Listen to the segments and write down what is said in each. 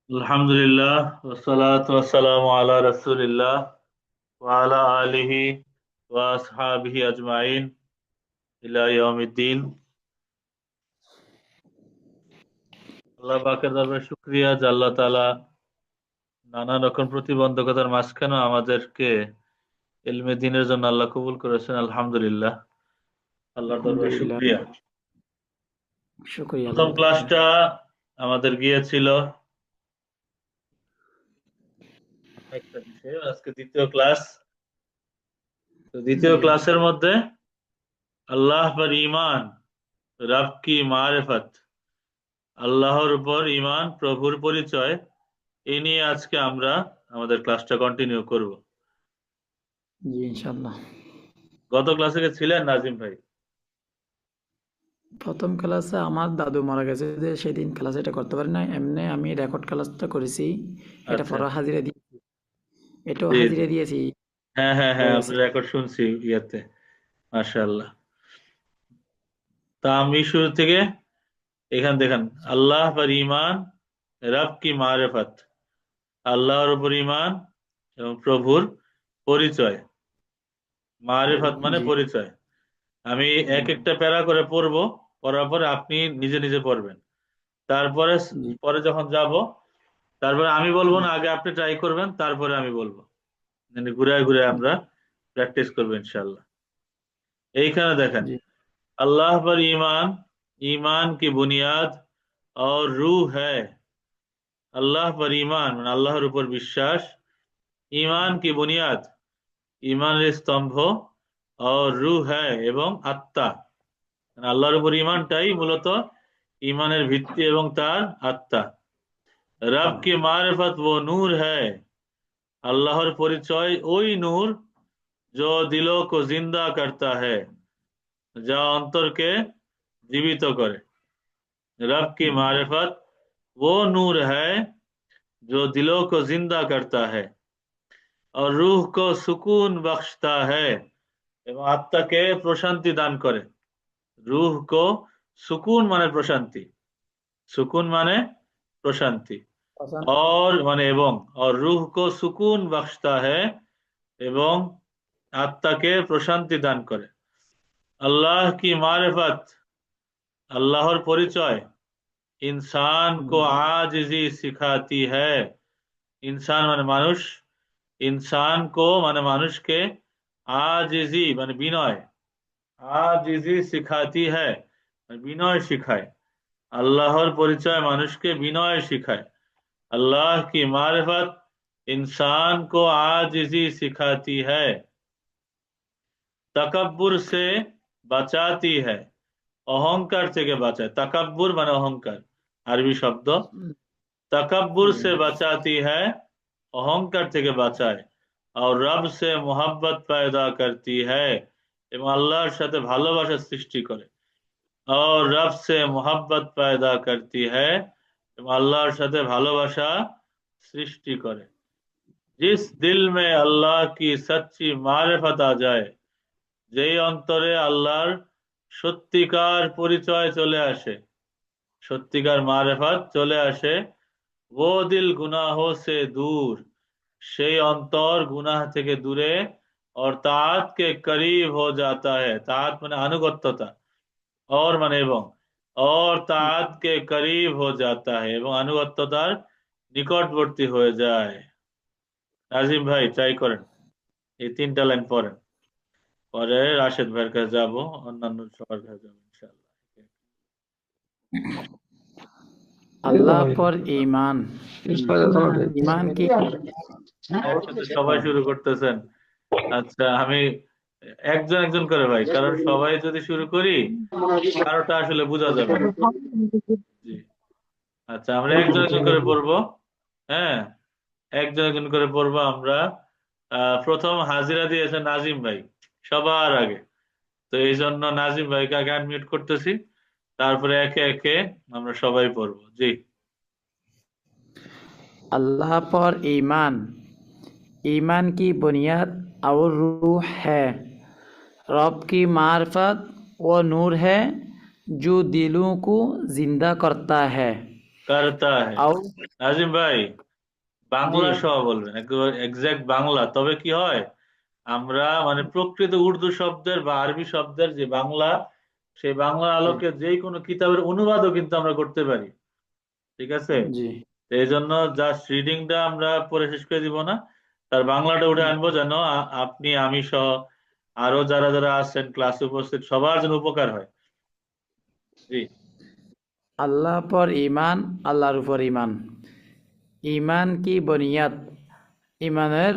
আলহামদুলিল্লাহ ওয়াসসালাতু ওয়াসসালামু আলা রাসূলিল্লাহ ওয়া আলা আলিহি ওয়া আসহাবিহি আজমাইন ইলা ইয়াউমিদ্দিন। আল্লাহ পাকের দরবারে শুকরিয়া যে আল্লাহ তাআলা নানান রকম প্রতিবন্ধকতার মাঝখানেও আমাদেরকে ইলমে দ্বীনের জন্য আল্লাহ কবুল করেছেন। আলহামদুলিল্লাহ, আল্লাহর দরবারে আলহামদুলিল্লাহ, শুকরিয়া। শুকরিয়া প্রথম আল্লাহ তাআলার। ক্লাসটা আমাদের গিয়েছিল একটা বিষয়, আজকে দ্বিতীয় ক্লাস। তো দ্বিতীয় জি, ক্লাসের মধ্যে আল্লাহ পর ঈমান, রব কি মারিফত, আল্লাহর উপর ঈমান, প্রভুর পরিচয়, এই নিয়ে আজকে আমরা আমাদের ক্লাসটা কন্টিনিউ করব। জি ইনশাআল্লাহ। গত ক্লাসে ছিলেন নাজিম ভাই? প্রথম ক্লাসে আমার দাদু মারা গেছে যে সেদিন ক্লাস এটা করতে পারি না। এমনি আমি রেকর্ড ক্লাসটা করেছি। এটা আচ্ছা। পরে হাজিরা দিয়ে এটাও জি জি। হাজিরা দিয়েছি। হ্যাঁ হ্যাঁ হয়ে হ্যাঁ, গেছে। আপনার রেকর্ড শুনছি ইয়েতে। মাশাআল্লাহ। তা আমি শুরু থেকে এখান দেখেন, আল্লাহ পর ঈমান, রব কি মারিফত, আল্লাহর উপর ঈমান এবং প্রভুর পরিচয়। মারিফত মানে জি, পরিচয়। আমি এক হুম, একটা প্যারা করে পড়বো, পড়ার পরে আপনি নিজে নিজে পড়বেন। তারপরে জি, পরে যখন যাব, তারপরে আমি বলবো না, আগে আপনি ট্রাই করবেন, তারপরে আমি বলবো। মানে ঘুরে ঘুরে আমরা প্র্যাকটিস করবো ইনশাল্লাহ। এইখানে দেখেন, জি, अल्लाह पर ईमान, ईमान की बुनियाद और रूह है। আল্লাহ পর ঈমান মানে আল্লাহর উপর বিশ্বাস, ঈমান কি বুনিয়াদ, ঈমানের স্তম্ভ, और रूह है এবং আত্মা, মানে আল্লাহর উপর ঈমানটাই মূলত ঈমানের ভিত্তি এবং তার আত্মা। রব কি মারিফত वो नूर है, আল্লাহর পরিচয় ওই নূর, जो दिलों को जिंदा करता है, যা অন্তরকে জীবিত করে। रब की হুম, मारिफत वो नूर है जो दिलों को जिंदा करता है और रूह को सुकून बख्शता है, এবং আত্মাকে প্রশান্তি দান করে। রুহ কো সুকুন মানে প্রশান্তি, সুকুন মানে প্রশান্তি, পছন্দ। और মানে এবং, और रूह को सुकून बख्शता है এবং আত্মাকে প্রশান্তি দান করে। আল্লাহ কি মারিফত, আল্লাহর পরিচয়, इंसान হুম, को आजिजी सिखाती है। इंसान মানে মানুষ, इंसान को মানে মানুষকে, आजिजी মানে বিনয়, आजिजी सिखाती है মানে বিনয় শিখায়। আল্লাহর পরিচয় মানুষকে বিনয় শিখায়। अल्लाह की मारिफत इंसान को आजिजी सिखाती है, तकब्बुर से বাঁচাती है, অহংকার থেকে বাঁচায়। তাকাব্বুর মানে অহংকার, আরবি শব্দ। হুম, तकब्बुर জি, से बचाती है, অহংকার থেকে বাঁচায়। और रब से मोहब्बत पैदा करती है, এবং আল্লাহর সাথে ভালোবাসা সৃষ্টি করে। और रब से मोहब्बत पैदा करती है, এবং আল্লাহর সাথে ভালোবাসা সৃষ্টি করে। जिस दिल में अल्लाह की सच्ची मारिफत आ जाए, যেই অন্তরে আল্লাহর সত্যিকার পরিচয় চলে আসে, সত্যিকার মারেফাত চলে আসে, वो दिल गुनाहों से दूर, সেই অন্তর গুনাহ থেকে দূরে, और তাআত के करीब हो जाता है, তাআত মানে আনুগত্যতা, और মানে এবং, और তাআত के करीब हो जाता है এবং আনুগত্যতার নিকটবর্তী হয়ে যায়। নাজিম ভাই ট্রাই করেন, এই তিনটা লাইন পড়েন, পরে রাশেদ ভাইয়ের কাছে যাবো, অন্যান্য সবার কাছে যাবো ইনশাআল্লাহ। আল্লাহ পর ঈমান। ঈমান কি? একসাথে সবাই শুরু করতেছেন? আচ্ছা, আমি একজন একজন করে ভাই, কারণ সবাই যদি শুরু করি কারোটা আসলে বোঝা যাবে না। জি। আচ্ছা, আমরা একজন একজন করে পড়বো। হ্যাঁ, একজন একজন করে পড়বো আমরা। প্রথম হাজিরা দিয়েছে নাজিম ভাই সবার আগে, তো এই জন্য নাজিম ভাইকে আগে আনমিউট করতেছি, তারপরে একে একে আমরা সবাই পড়বো। জি। अल्लाह पर ईमान। ईमान की बुनियाद और रूह है। रब की मार्फत वो नूर है जो दिलों को जिंदा करता है। करता है। और নাজিম ভাই জি বাংলা সহ বলবেন, একেবারে এক্সাক্ট বাংলা। তবে কি হয়, আমরা মানে প্রকৃত উর্দু শব্দের বা আরবি শব্দের যে বাংলা, সেই বাংলার জি আলোকে যে কোনো কিতাবের অনুবাদও কিন্তু আমরা করতে পারি। ঠিক আছে, জি তো এই জন্য জাস্ট রিডিংটা আমরা পড়ে শেষ করে দিব না, তার বাংলাটা উঠে আনবো যেন আপনি আমি সহ আরো যারা যারা আছেন ক্লাসে উপস্থিত সবার যেন উপকার হয়। জি। আল্লাহ পর ঈমান, আল্লাহর উপর ঈমান। ঈমান কি বুনিয়াদ, ঈমানের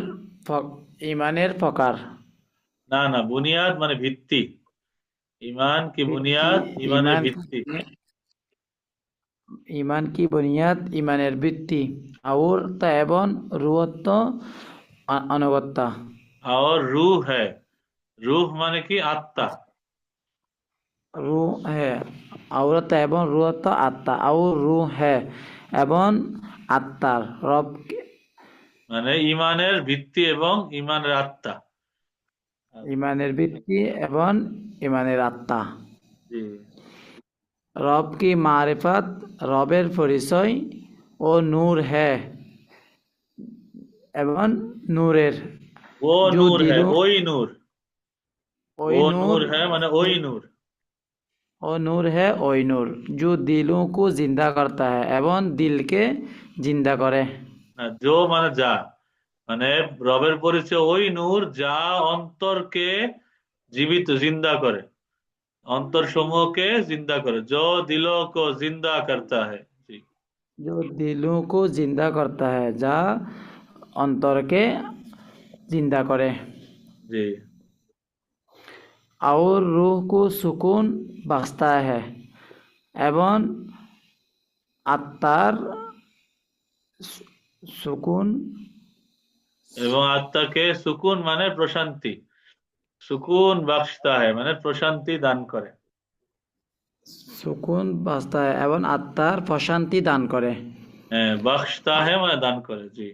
ঈমানের প্রকার। না না, বুনিয়াদ মানে ভিত্তি। ইমান কি ভিত্তি, বুনিয়াদ, ইমানের ঈমান ভিত্তি। ঈমান কি বুনিয়াদ, ঈমানের ভিত্তি। और तैबन রুহত আনুগত্যা। और रूह है, रूह माने की आत्मा। रूह है औरत एवं रूहत आत्मा और रूह है एवं আত্মার রব মানে ইমানের ভিত্তি এবং ইমানের আত্মা। ইমানের ভিত্তি এবং ইমানের আত্মা। জি। রব কি মারিফাত, রবের পরিচয় ও নূর হ্যাঁ এবং নূরের वो जो नूर है, दिलों वही नूर। ওই वो नूर नूर है माने वही नूर। ও নূর है ওই নূর जो दिलों को जिंदा करता है এবং দিলকে জিন্দা করে। जो माने जा, মানে রবের পরিচয় ওই নূর যা অন্তরকে জীবিত জিন্দা করে, অন্তর সমূহকে জিন্দা করে। जो दिलों को जिंदा करता है। জি। जो दिलों को जिंदा करता है যা অন্তরকে জিন্দা করে। জি। और रूह को सुकून बख्शता है এবং আত্মার সুকুন এবং আত্মাকে সুকুন মানে প্রশান্তি, সুকুন বাখশতা হয় মানে প্রশান্তি দান করে। সুকুন বাস্তা है এবং আত্মার প্রশান্তি দান করে। হ্যাঁ, বাখশতা হয় মানে দান করে। জি।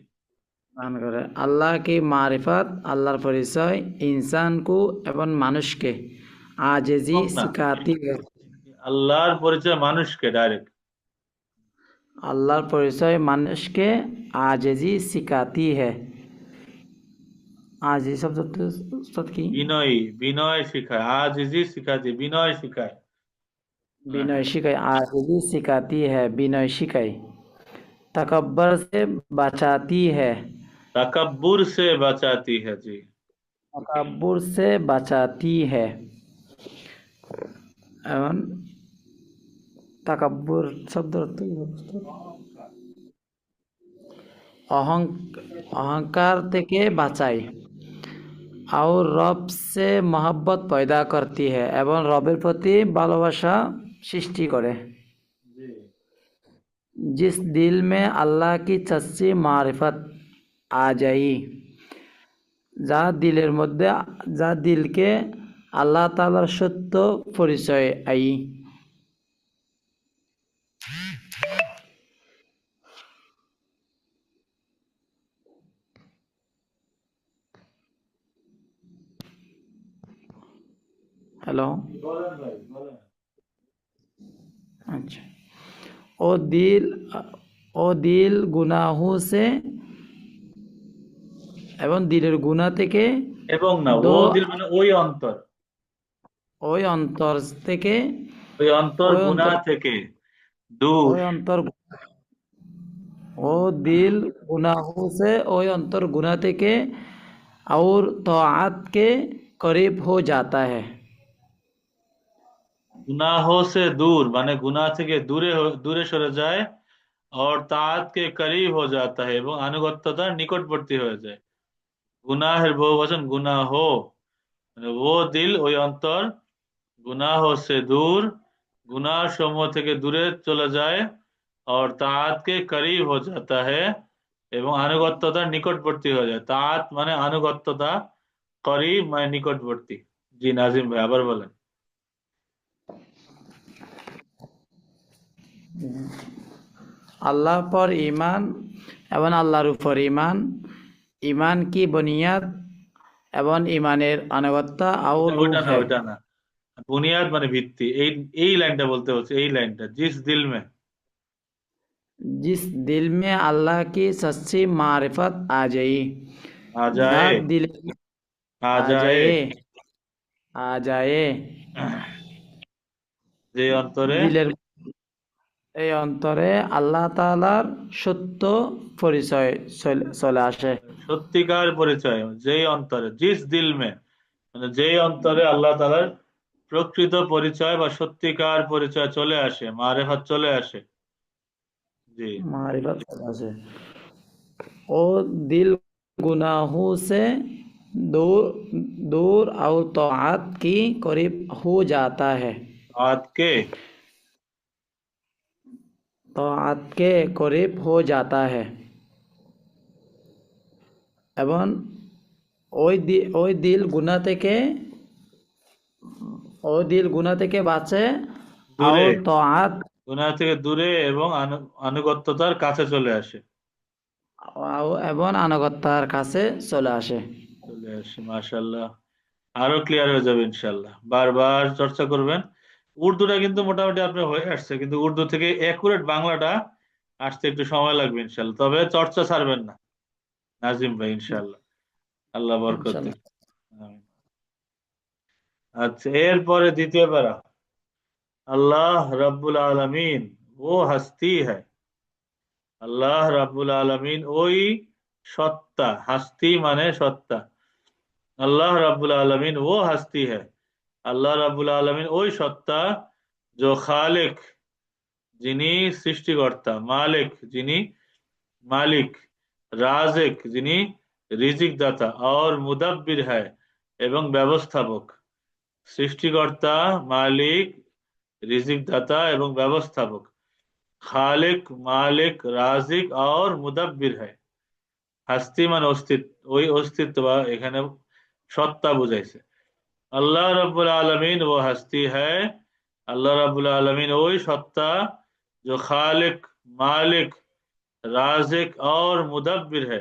দান করে। আল্লাহ কি মারিফাত, আল্লাহর পরিচয় ইনসানকু এবং মানুষকে আজেজি এবং না, সিখাতি है। আল্লাহর পরিচয় মানুষকে ডাইরেক্ট। আল্লাহর পরিচয় মানুষকে আজেজি সিখাতি है। আজেজি শব্দ কি? বিনয়ী, বিনয় শিখায়, আজিজি শিখাতি, বিনয় শিখায়। হ্যাঁ। বিনয় শিখায়, आजिज़ी सिखाती है, বিনয় শিখায়। तकब्बर से बचाती है, তাকাব্বুর সে বাঁচাতি হ্যাঁ। জি। तकब्बुर से बचाती है এবং তাকাব্বুর শব্দ অর্থ কি? অহংকার থেকে বাঁচায়। और रब से मोहब्बत पैदा करती है এবং রবের প্রতি ভালোবাসা সৃষ্টি করে। জি। जिस दिल में अल्लाह की सच्ची मारिफत आ जाई, যা দিলের মধ্যে, যা দিলকে আল্লাহ তাআলার সত্য পরিচয় আই। হ্যালো, বলেন ভাই বলেন। আচ্ছা। ও দিল ও দিল গুনাহু সে এবং দিলের গুনাহ থেকে এবং না, ও দো দিল মানে ওই অন্তর, ওই অন্তর থেকে ওই অন্তর ওই গুনাহ অন্তর থেকে দূর। ওই অন্তর ও দিল गुनाहों से ওই অন্তর গুনাহ থেকে और तौआत के करीब हो जाता है। गुनाहों से दूर माने गुनाह থেকে দূরে সরে যায়। और তাআত के करीब हो जाता है এবং আনুগত্যতার নিকটবর্তী হয়ে যায়। গুনাহের বহুবচন গুনাহ, মানে ও দিল ওই অন্তর, গুনাহ সে দূর, গুনাহ সমূহ থেকে দূরে চলে যায়। और তাআত के करीब हो जाता है এবং আনুগত্যতার নিকটবর্তী হয়ে যায়। তাআত মানে আনুগত্যতা, করিব মানে নিকটবর্তী। জি নাজিম ভাই আবার বলেন। আল্লাহ পর ঈমান এবং আল্লাহর উপর ঈমান। ঈমান কি বুনিয়াদ এবং ঈমানের আনুগত্য और ওটা रूह ওটা না, है। ওটা না, বুনিয়াদ মানে ভিত্তি। এই এই লাইনটা বলতে হচ্ছে, এই লাইনটা জিস দিল মে। जिस दिल में अल्लाह की सच्ची मारिफत आ जाए, आ जाए, जात दिल आ आ जाए, जाए, आ जाए যে অন্তরে দিলের এই অন্তরে আল্লাহ তাআলার সত্য পরিচয় চলে আসে। সত্যিকার পরিচয়, যেই অন্তরে, জিস দিল মে, মানে যেই অন্তরে আল্লাহ তাআলার প্রকৃত পরিচয় বা সত্যিকার পরিচয় চলে আসে, মারেফাত চলে আসে। জি। मारिफत चले আসে और दिल गुनाहों से दूर दूर और तौआत की करीब हो जाता है, আতকে, तौआत के करीब हो जाता है এবং ওই দিল গুনাহ থেকে বাঁচে দূরে, আর তআত গুনাহ থেকে দূরে এবং আনুগত্যতার কাছে চলে আসে। এবং আনুগত্যের কাছে চলে আসে। চলে আসে, মাশাআল্লাহ। আরো ক্লিয়ার হয়ে যাবে ইনশাআল্লাহ, বারবার চর্চা করবেন। উর্দুটা কিন্তু মোটামুটি আপনার হয়ে আসছে, কিন্তু উর্দু থেকে একুরেট বাংলাটা আসতে একটু সময় লাগবে ইনশাআল্লাহ, তবে চর্চা ছাড়বেন না নাজিম ভাই, ইনশাআল্লাহ। আল্লাহ বরকত দিন। ইনশাআল্লাহ। আমিন। আচ্ছা, এরপরে দ্বিতীয় পারা, আল্লাহ রাব্বুল আলামিন ও হস্তি হ্যায়। আল্লাহ রাব্বুল আলামিন ওই সত্তা, হাস্তি মানে সত্তা। আল্লাহ রাব্বুল আলামিন ও হস্তি হ্যায়। আল্লাহ রাব্বুল আলামিন ওই সত্তা, जो খালিক, যিনি সৃষ্টিকর্তা, মালিক যিনি মালিক, রাজিক যিনি রিজিক দাতা, और মুদাব্বির হ্যায় এবং ব্যবস্থাপক। সৃষ্টিকর্তা, মালিক, রিজিক দাতা এবং ব্যবস্থাপক। খালিক, মালিক, রাজিক और মুদাব্বির হ্যায়। হাস্তি মানে অস্তিত্ব, ওই অস্তিত্ব বা এখানে সত্তা বুঝাইছে। আল্লাহ রাব্বুল আলামিন ও হস্তি হ্যায়। আল্লাহ রাব্বুল আলামিন ওই সত্তা, जो খালিক, মালিক, রাজিক और মুদাব্বির है,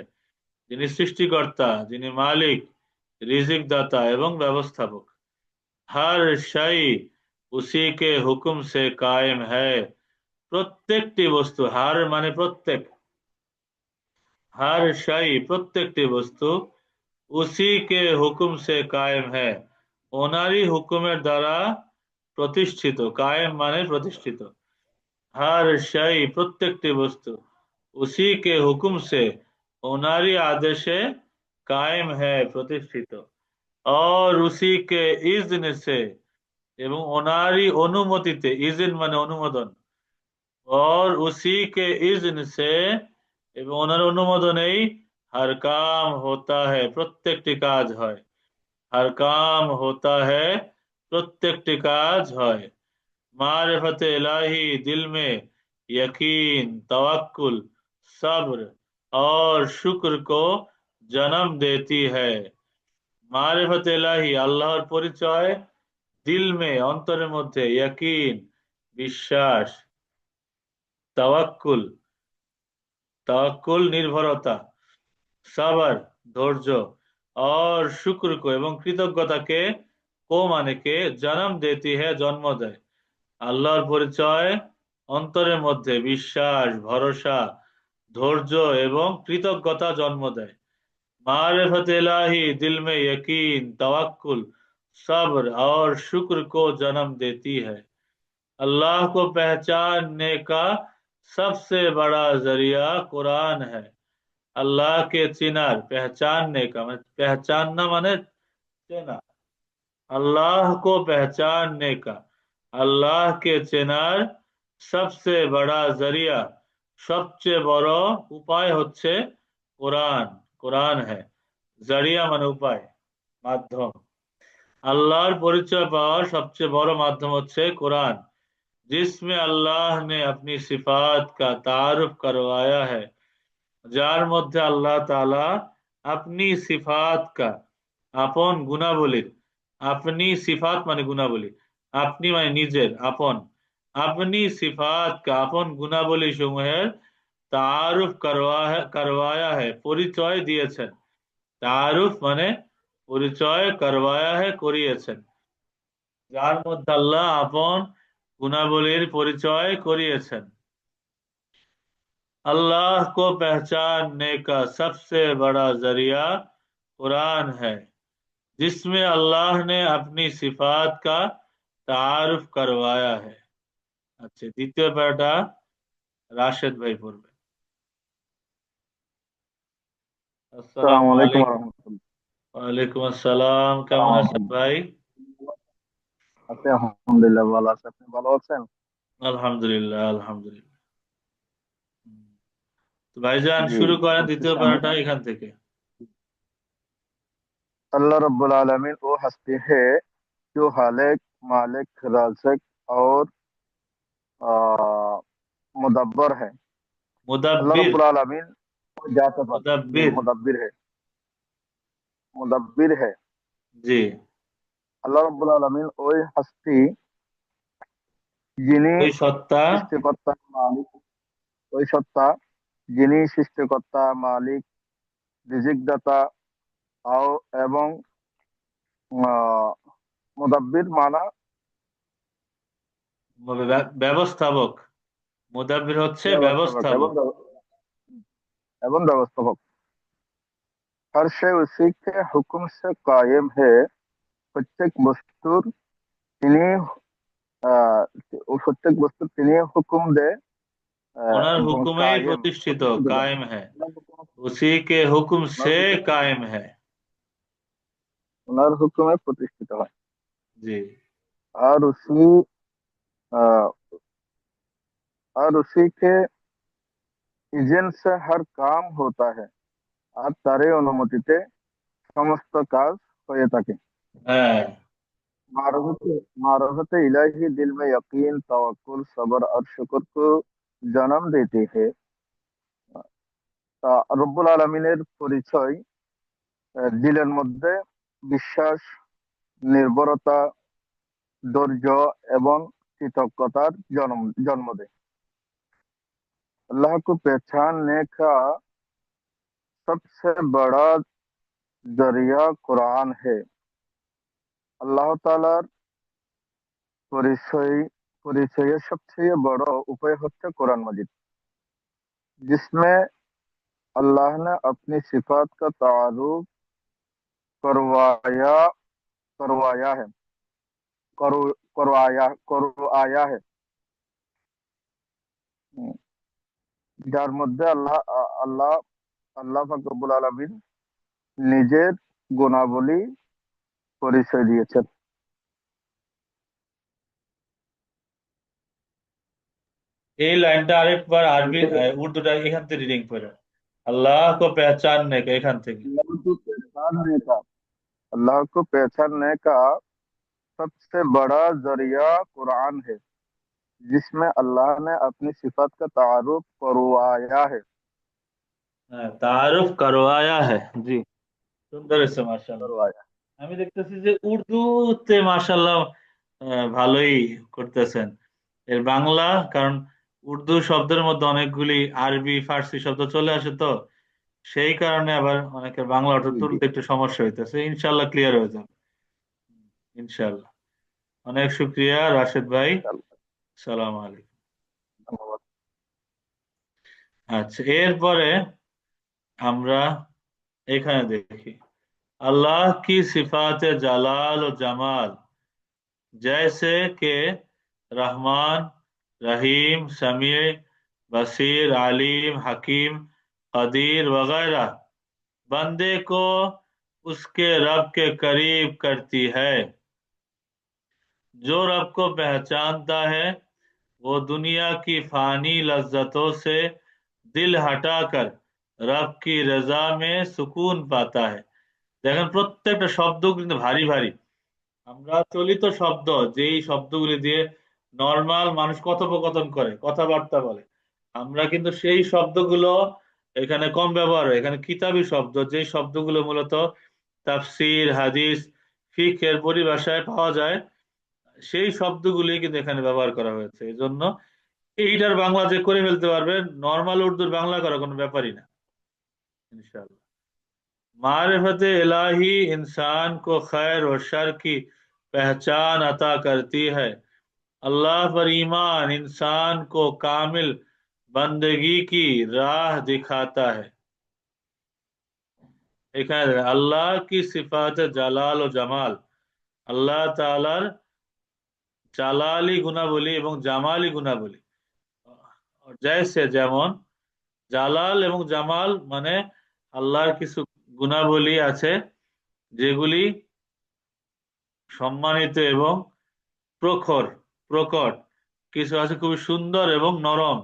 যিনি সৃষ্টিকর্তা, যিনি মালিক, রিজিক দাতা এবং ব্যবস্থাপক। हर শাই উসি কে হুকুম সে কায়েম है। প্রত্যেকটি বস্তু, হার মানে প্রত্যেক, हर শাই প্রত্যেকটি বস্তু, উসি কে হুকুম সে কায়েম है, ওনারই হুকুমের দ্বারা প্রতিষ্ঠিত। কায়েম মানে প্রতিষ্ঠিত। हर শাই প্রত্যেকটি বস্তু, उसी के हुक्म से, ওনারই আদেশে, কায়েম হ্যায় প্রতিষ্ঠিত। और उसी के इज़्न से, এবং ওনারই অনুমতিতে, ইজিন মানে অনুমোদন। और उसी के इज़्न से, এবং ওনার অনুমোদনেই, हर काम होता है প্রত্যেকটি কাজ হয়। हर काम होता है প্রত্যেকটি কাজ হয়। मारिफत इलाही दिल में यकीन, तवक्कुल, सब्र और शुक्र को जन्म देती है। मारिफत इलाही আল্লাহর পরিচয়, দিল মে অন্তরের মধ্যে, ইয়াকিন বিশ্বাস, তাওয়াক্কুল তাওয়াক্কুল নির্ভরতা, সাবর ধৈর্য, और শুক্র কো এবং কৃতজ্ঞতাকে, কো মানে কে, জন্ম দেতি হ্যায় জন্ম দেয়। আল্লাহর পরিচয়, অন্তরের মধ্যে বিশ্বাস, ভরসা, ধৈর্য এবং কৃতজ্ঞতা জন্ম দেয়। मारिफत इलाही दिल में यकीन, तवक्कुल, सब्र और शुक्र को जन्म देती है। अल्लाह को पहचानने का सबसे बड़ा जरिया कुरान है। अल्लाह के चिनार, पहचानने का মানে पहचानना মানে চেনা। अल्लाह को पहचानने का, अल्लाह के চেনার सबसे बड़ा जरिया, সবচেয়ে বড় উপায় হচ্ছে কোরআন। কোরআন है, जरिया মানে উপায়, মাধ্যম। আল্লাহর পরিচয় পাওয়ার সবচেয়ে বড় মাধ্যম হচ্ছে কোরআন, जिसमें अल्लाह ने अपनी सिफात का तारुफ करवाया है, যার মধ্যে আল্লাহ তাআলা আপনি সিফাত কা, আপন গুণাবলীর, আপনি সিফাত মানে গুণাবলী, আপনি মানে নিজের, আপন, আপনি সিফাত কা আপন গুণাবলী সমূহের তারুফ করওয়ায়া है, পরিচয় দিয়েছেন। তারুফ মানে পরিচয়, করওয়ায়া है করিয়েছেন, যার মধ্যে আল্লাহ আপন গুণাবলীর পরিচয় করিয়েছেন। अल्लाह को पहचानने का सबसे बड़ा जरिया कुरान है, जिसमें अल्लाह ने अपनी सिफात का तारुफ करवाया है। अच्छा, দ্বিতীয় প্যারাটা রাশেদ ভাই পড়বে। আসসালামু আসসালামু আলাইকুম আলাইকুম। রহমতুল্লাহ। ওয়ালাইকুম আসসালাম, কেমন আছেন আসসালামু ভাই? আছি, আলহামদুলিল্লাহ ভালো আছে। আপনি ভালো আছেন? আলহামদুলিল্লাহ, আলহামদুলিল্লাহ। তো ভাইজান জি, শুরু করেন দ্বিতীয় পড়তেছি আমি। প্যারাটা এখান থেকে। अल्लाह रब्बुल आलमीन वो हस्ती है जो हालिक, मालिक, राज़िक और आ, मुदब्बर है। अल्लाह मुदब्बिर। रब्बुल आलमीन वो जात पर ये मुदब्बिर। मुदब्बिर है, मुदब्बिर है। জি। अल्लाह रब्बुल आलमीन ওই हस्ती যিনি ওই সত্তা। সৃষ্টিকর্তা মালিক, ওই সত্তা যিনি সৃষ্টিকর্তা মালিক, রিজিক দাতা এবং আহ, মুদাব্বির মানা ব্যবস্থাপক। মুদাব্বির হচ্ছে व्यवस्थापक ব্যবস্থাপক। एवं व्यवस्थापक। हर शय उसी के हुक्म से कायम है। प्रत्येक वस्तुर তিনি প্রত্যেক বস্তু তিনি হুকুম দেয় ওনার এবং হুকুমেই কায়েম প্রতিষ্ঠিত, প্রতিষ্ঠিত করে। কায়েম হ্যায়। উসি কে হুকুম ওনার সে হুকুমে কায়েম হ্যায়। ওনার হুকুমে প্রতিষ্ঠিত হয়। জি। আর উসি আহ, আর उसी के इज़्न से हर काम होता है। আর তারই অনুমতিতে সমস্ত কাজ হয়ে থাকে। হ্যাঁ। मारफत इलाही दिल में यकीन, तवक्कुल, सब्र और शुक्र को जन्म देती है। রব্বুল আলমিনের পরিচয় দিলের মধ্যে বিশ্বাস, নির্ভরতা, ধৈর্য এবং কৃতজ্ঞতার জন্ম দেয়। अल्लाह को पहचानने का सबसे बड़ा जरिया कुरान है। আল্লাহ তাআলার পরিচয় পরিচয়ের সবচেয়ে বড় উপায় হচ্ছে কোরআন মাজিদ, जिसमें अल्लाह ने अपनी सिफात का तारुफ करवाया करवाया है करवाया है। যার মধ্যে আল্লাহ আল্লাহ পাক রব্বুল আলামিন নিজের গুণাবলী পরিচয় দিয়েছেন। এই লাইনটা আরেকবার আরবি উর্দুটা এখান থেকে রিডিং করে। আল্লাহ কো পেহচাননে কা, এখান থেকে। अल्लाह को पहचानने का सबसे बड़ा जरिया कुरान है, जिसमें अल्लाह ने अपनी सिफत का तारुफ करवाया है। হ্যাঁ, তারুফ করওয়ায়া হ্যায়। জি, সুন্দর হয়েছে, মাশাআল্লাহ। करवाया। আমি দেখতেছি যে উর্দুতে মাশাআল্লাহ ভালোই করতেছেন। এর বাংলা, কারণ উর্দু শব্দের মধ্যে অনেকগুলি আরবি ফার্সি শব্দ চলে আসে, তো সেই কারণে আবার অনেকের বাংলা অর্থ जी जी। তুলতে একটু সমস্যা হইতেছে। ইনশাল্লাহ ক্লিয়ার হয়ে যাবে, ইনশাল্লাহ। অনেক শুক্রিয়া রাশেদ ভাই। इंशाल्लाह। সালাম আলাইকুম। धन्यवाद। আচ্ছা, এরপরে আমরা এখানে দেখি আল্লাহ কি সিফাতে জালাল ও জামাল, जैसे के रहमान, रहीम, समीع, बसीर, आलिम, हकीम, कदीर वगैरह बंदे को उसके रब के करीब करती है। जो रब को पहचानता है वो दुनिया की फानी लज्जतों से दिल हटाकर रब की रजा में सुकून पाता है। দেখেন প্রত্যেকটা শব্দ কিন্তু ভারী ভারী। আমরা চলিত শব্দ, যেই শব্দগুলি দিয়ে নর্মাল মানুষ কথোপকথন করে, কথাবার্তা বলে, আমরা কিন্তু সেই শব্দগুলো এখানে কম ব্যবহার হয়। এখানে কিতাবি শব্দ, যে শব্দগুলো মূলত তাফসির, হাদিস, ফিকহ এর পরিভাষায় পাওয়া যায়, সেই শব্দগুলি কিন্তু এখানে ব্যবহার করা হয়েছে। এই জন্য এইটার বাংলা যে করে ফেলতে পারবে, নর্মাল উর্দুর বাংলা করা কোনো ব্যাপারই না, ইনশাআল্লাহ। मारिफत इलाही इंसान को खैर और शर की पहचान अता करती है। अल्लाह पर ईमान इंसान को कामिल बंदगी की राह दिखाता है। এখানে দেখেন, আল্লাহ কি সিফাতে জালাল ও জামাল, আল্লাহ তাআলার জালালি গুণাবলী এবং জামালি গুণাবলী, জैसे যেমন, জালাল এবং জামাল মানে আল্লাহর কিছু গুণাবলী আছে যেগুলি সম্মানিত এবং প্রখর, প্রকট। কিছু আছে খুবই সুন্দর এবং নরম,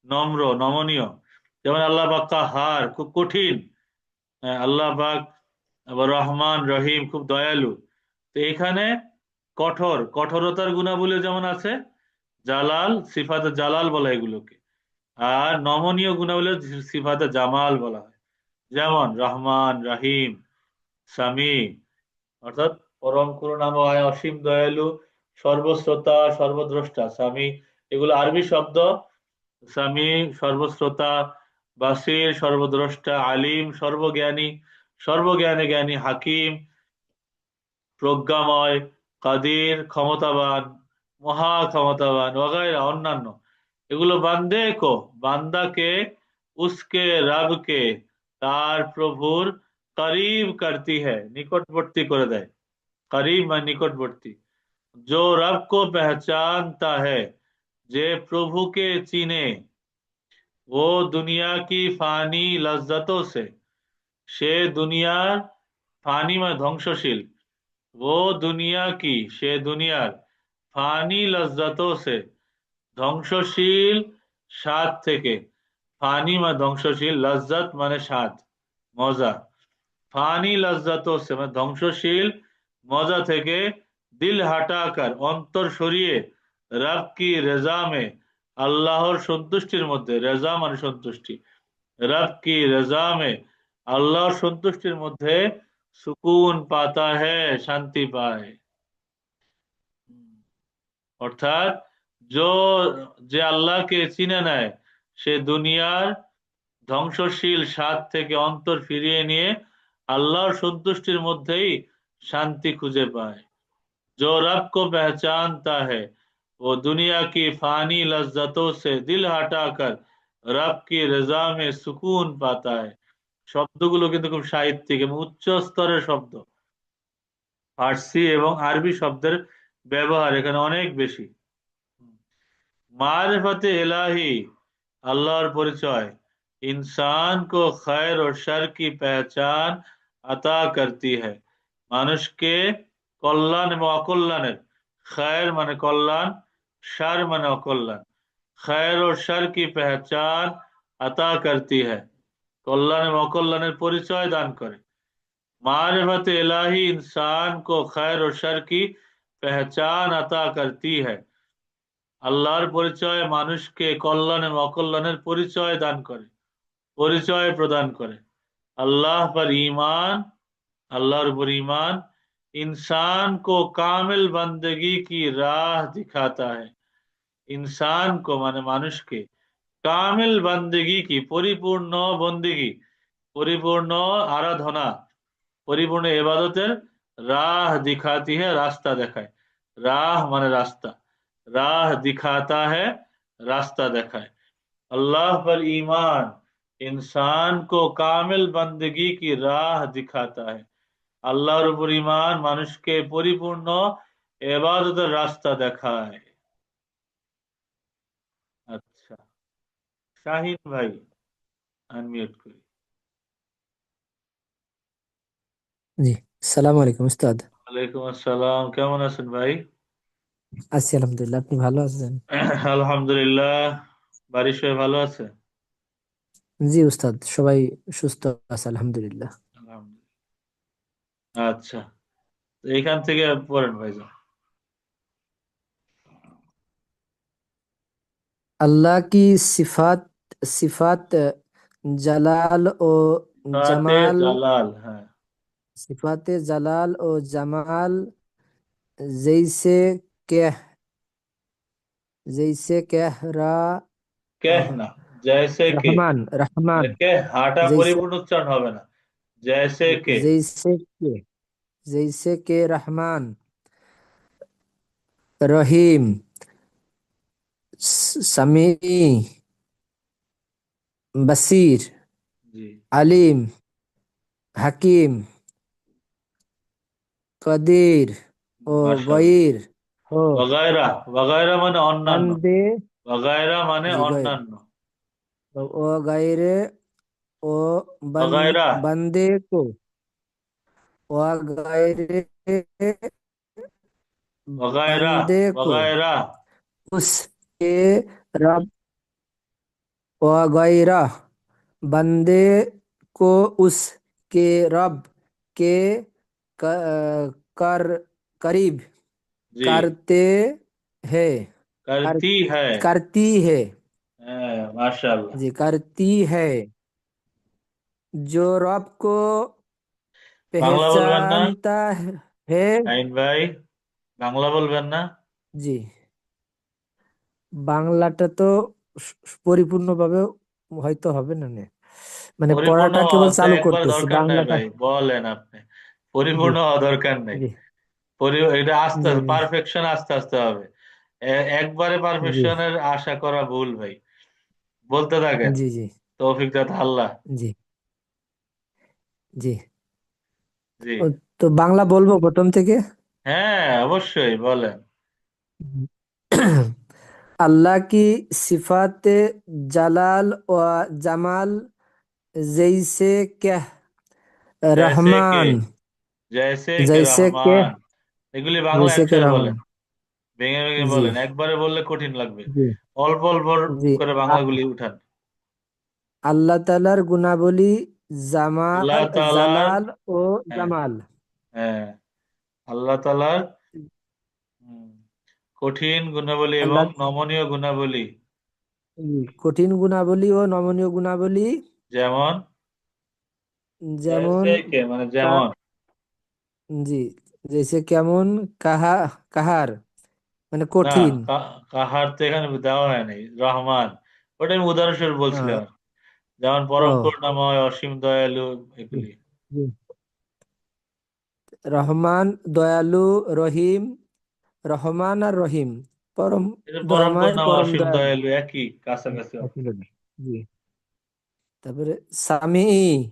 নম্র, নমনীয়। যেমন আল্লাহ পাক কাহার, খুব কঠিন। আল্লাহ পাক আবার রহমান রহিম, খুব দয়ালু। তো এখানে কঠোর, কঠোরতার গুণাবলী যেমন আছে, জালাল সিফাতে জালাল বলা এগুলোকে। আর নমনীয় গুণাবলী সিফাতে জামাল বলা হয়। যেমন রহমান রাহিম, সামি, অর্থাৎ পরম করুণাময়, অসীম দয়ালু, সর্বশ্রোতা, সর্বদ্রষ্টা। সামি এগুলো আরবি শব্দ। সামি সর্বশ্রোতা, বাসির সর্বদ্রষ্টা, আলিম সর্বজ্ঞানী, সর্বজ্ঞানে জ্ঞানী, হাকিম প্রজ্ঞাময়, কাদির ক্ষমতাবান, মহা ক্ষমতাবান, वगैरह অন্যান্য। এগুলো বান্দে কো, বান্দাকে, উসকে রব কে, তার প্রভুর করিব করতি হ্যায়, নিকটবর্তী করে দেয়। करीब में निकटवर्ती। जो रब को पहचानता है, যে প্রভুকে চিনে, वो दुनिया की फानी लज्जतों से, সে দুনিয়ার, ফানি মানে ধ্বংসশীল, वो दुनिया की সে দুনিয়ার, ফানি লজ্জাতোं से ধ্বংসশীল স্বাদ থেকে। ফানি মানে ধ্বংসশীল, লজ্জাত মানে স্বাদ, মজা। ফানি লজ্জাতোं से মানে ধ্বংসশীল মজা থেকে, দিল হাটাকার অন্তর সরিয়ে, রব কি রেজা মে আল্লাহর সন্তুষ্টির মধ্যে, রেজা মানে সন্তুষ্টি, রব কি রেজা মে আল্লাহর সন্তুষ্টির মধ্যে, সুকুন পাতা হ্যায়, শান্তি পায়। অর্থাৎ जो, যে আল্লাহকে চিনে নেয়, সে দুনিয়ার ধ্বংসশীল স্বাদ থেকে অন্তর ফিরিয়ে নিয়ে আল্লাহর সন্তুষ্টির মধ্যেই শান্তি খুঁজে পায়। जो रब को पहचानता है, वो दुनिया की फानी लज्जतों से दिल हटाकर रब की रजा में सुकून पाता है। শব্দগুলো কিন্তু খুব সাহিত্যিক এবং উচ্চ স্তরের শব্দ। ফার্সি এবং আরবি শব্দের ব্যবহার এখানে অনেক বেশি। मारिफत इलाही, अल्लाहर परिचय, इंसान को खैर और शर की पहचान अता करती है। মানুষকে কল্যাণ এবং অকল্যাণের, खैर মানে কল্যাণ, शर মানে অকল্যাণ, खैर और शर की पहचान अता करती है, কল্যাণ এবং অকল্যাণের পরিচয় দান করে। मारिफत इलाही इंसान को खैर और शर की पहचान अता करती है, আল্লাহর পরিচয় মানুষকে কল্যাণ এবং অকল্যাণের পরিচয় দান করে, পরিচয় প্রদান করে। अल्लाह पर ईमान, अल्लाहर ऊपर ईमान इंसान को कामिल बंदगी की राह दिखाता है। इंसान को माने মানুষকে, কামিল বন্দেগি কি পরিপূর্ণ বন্দেগি, পরিপূর্ণ আরাধনা, পরিপূর্ণ ইবাদতের রাহ দিখাতি है, রাস্তা দেখায়। রাহ মানে রাস্তা, রাহ দিখাতা है, রাস্তা দেখায়। अल्लाह पर ईमान इंसान को कामिल बंदगी की राह दिखाता है। আল্লাহর উপর ঈমান মানুষকে পরিপূর্ণ ইবাদতের রাস্তা দেখায়। আচ্ছা, শাহিন ভাই আনমিউট করি। জি, সালাম আলাইকুম উস্তাদ। ওয়ালাইকুম আসসালাম, কেমন আছেন ভাই? আছি আলহামদুলিল্লাহ, আপনি ভালো আছেন? আলহামদুলিল্লাহ। বাড়ির সবাই ভালো আছে? জি উস্তাদ, সবাই সুস্থ আছে আলহামদুলিল্লাহ। আলহামদুলিল্লাহ। আচ্ছা, তো এইখান থেকে পড়েন ভাইজান। আল্লাহ কি সিফাত, সিফাত জালাল ও সিফাতে জামাল, জালাল, হ্যাঁ। সিফাতে জালাল ও জামাল, জৈসে কেহ, জৈসে কেহ কেহ না, জैसे কে। রহমান, রহমান, কে হাটা জৈসে, পরিপূর্ণ উচ্চারণ হবে না, জैसे কে। জৈসে কে, জৈসে কে রহমান, রহিম, সামি, बसीर, जी। अलीम, हकीम, कदीर ও माशाल्लाह। গয়ির ও वगैरह, वगैरह माने अन्यान्य। बंदे वगैरह माने जी गैर अन्यान्य। तो ओ गैरे ओ बन वगैरह, बंदे को ओ गैरे वगैरह, बंदे को वगैरह। उसके रब ओ गैरा बंदे को उसके रब के कर करीब जी। करते हैं कर, करती है। करती है माशाल्लाह। जी करती है जो रब को বাংলা বলবেন না पहचानता है আইন ভাই? বাংলা বলবেন না? জি বাংলাটা তো পরিপূর্ণভাবে হয়তো হবে না নে। মানে পরিপূর্ণ পড়াটা কেবল হওয়া তো চালু একবার করতেছি দরকার নাই বাংলাটা ভাই, বলেন আপনি। জি পরিপূর্ণ হওয়া দরকার নাই। জি এটা আস্তে জি আস্তে, পারফেকশন আস্তে আস্তে হবে। একবারে জি পারফেকশনের আশা করা ভুল ভাই। বলতে থাকেন। জি জি তৌফিক দাতা আল্লাহ। জি জি জি। ও, তো বাংলা বলবো প্রথম থেকে হ্যাঁ, অবশ্যই বলেন। अल्लाह की सिफात जलाल व जमाल जैसे क्या জैसे কে, रहमान জैसे কে जैसे के রহমান। এগুলি বাংলা जैसे के একসাথে বলেন। रहमान ভেঙে ভেঙে जी বলেন, একবারে বললে কঠিন লাগবে। जी অল্প অল্প जी করে বাংলাগুলি উঠান। আল্লাহ তাআলার গুণাবলী আল্লাহ জামাল তাআলার, জালাল ও হ্যাঁ, জামাল হ্যাঁ, আল্লাহ তাআলার হুম, কঠিন গুণাবলী এবং আল্লাহ নমনীয় গুণাবলী। কঠিন গুণাবলী ও নমনীয় গুণাবলী যেমন, যেমন জैसे কে মানে কা- যেমন। জি জैसे কেমন কাহা কাহার মানে না, কঠিন কাহার তো এখানে দেওয়া হয় নাই, রহমান। ওটা আমি উদাহরণস্বরূপ আহ, বলছিলাম। যেমন পরম ও করুণাময়, অসীম দয়ালু, জি, এগুলি। জি। রহমান দয়ালু রহিম রহমান আর রহিম পরম এটা পরম দয়াময় করুণাময়, পরম অসীম দয়ালু দয়ালু, একই কাছাকাছি অর্থ। জি তারপরে সামি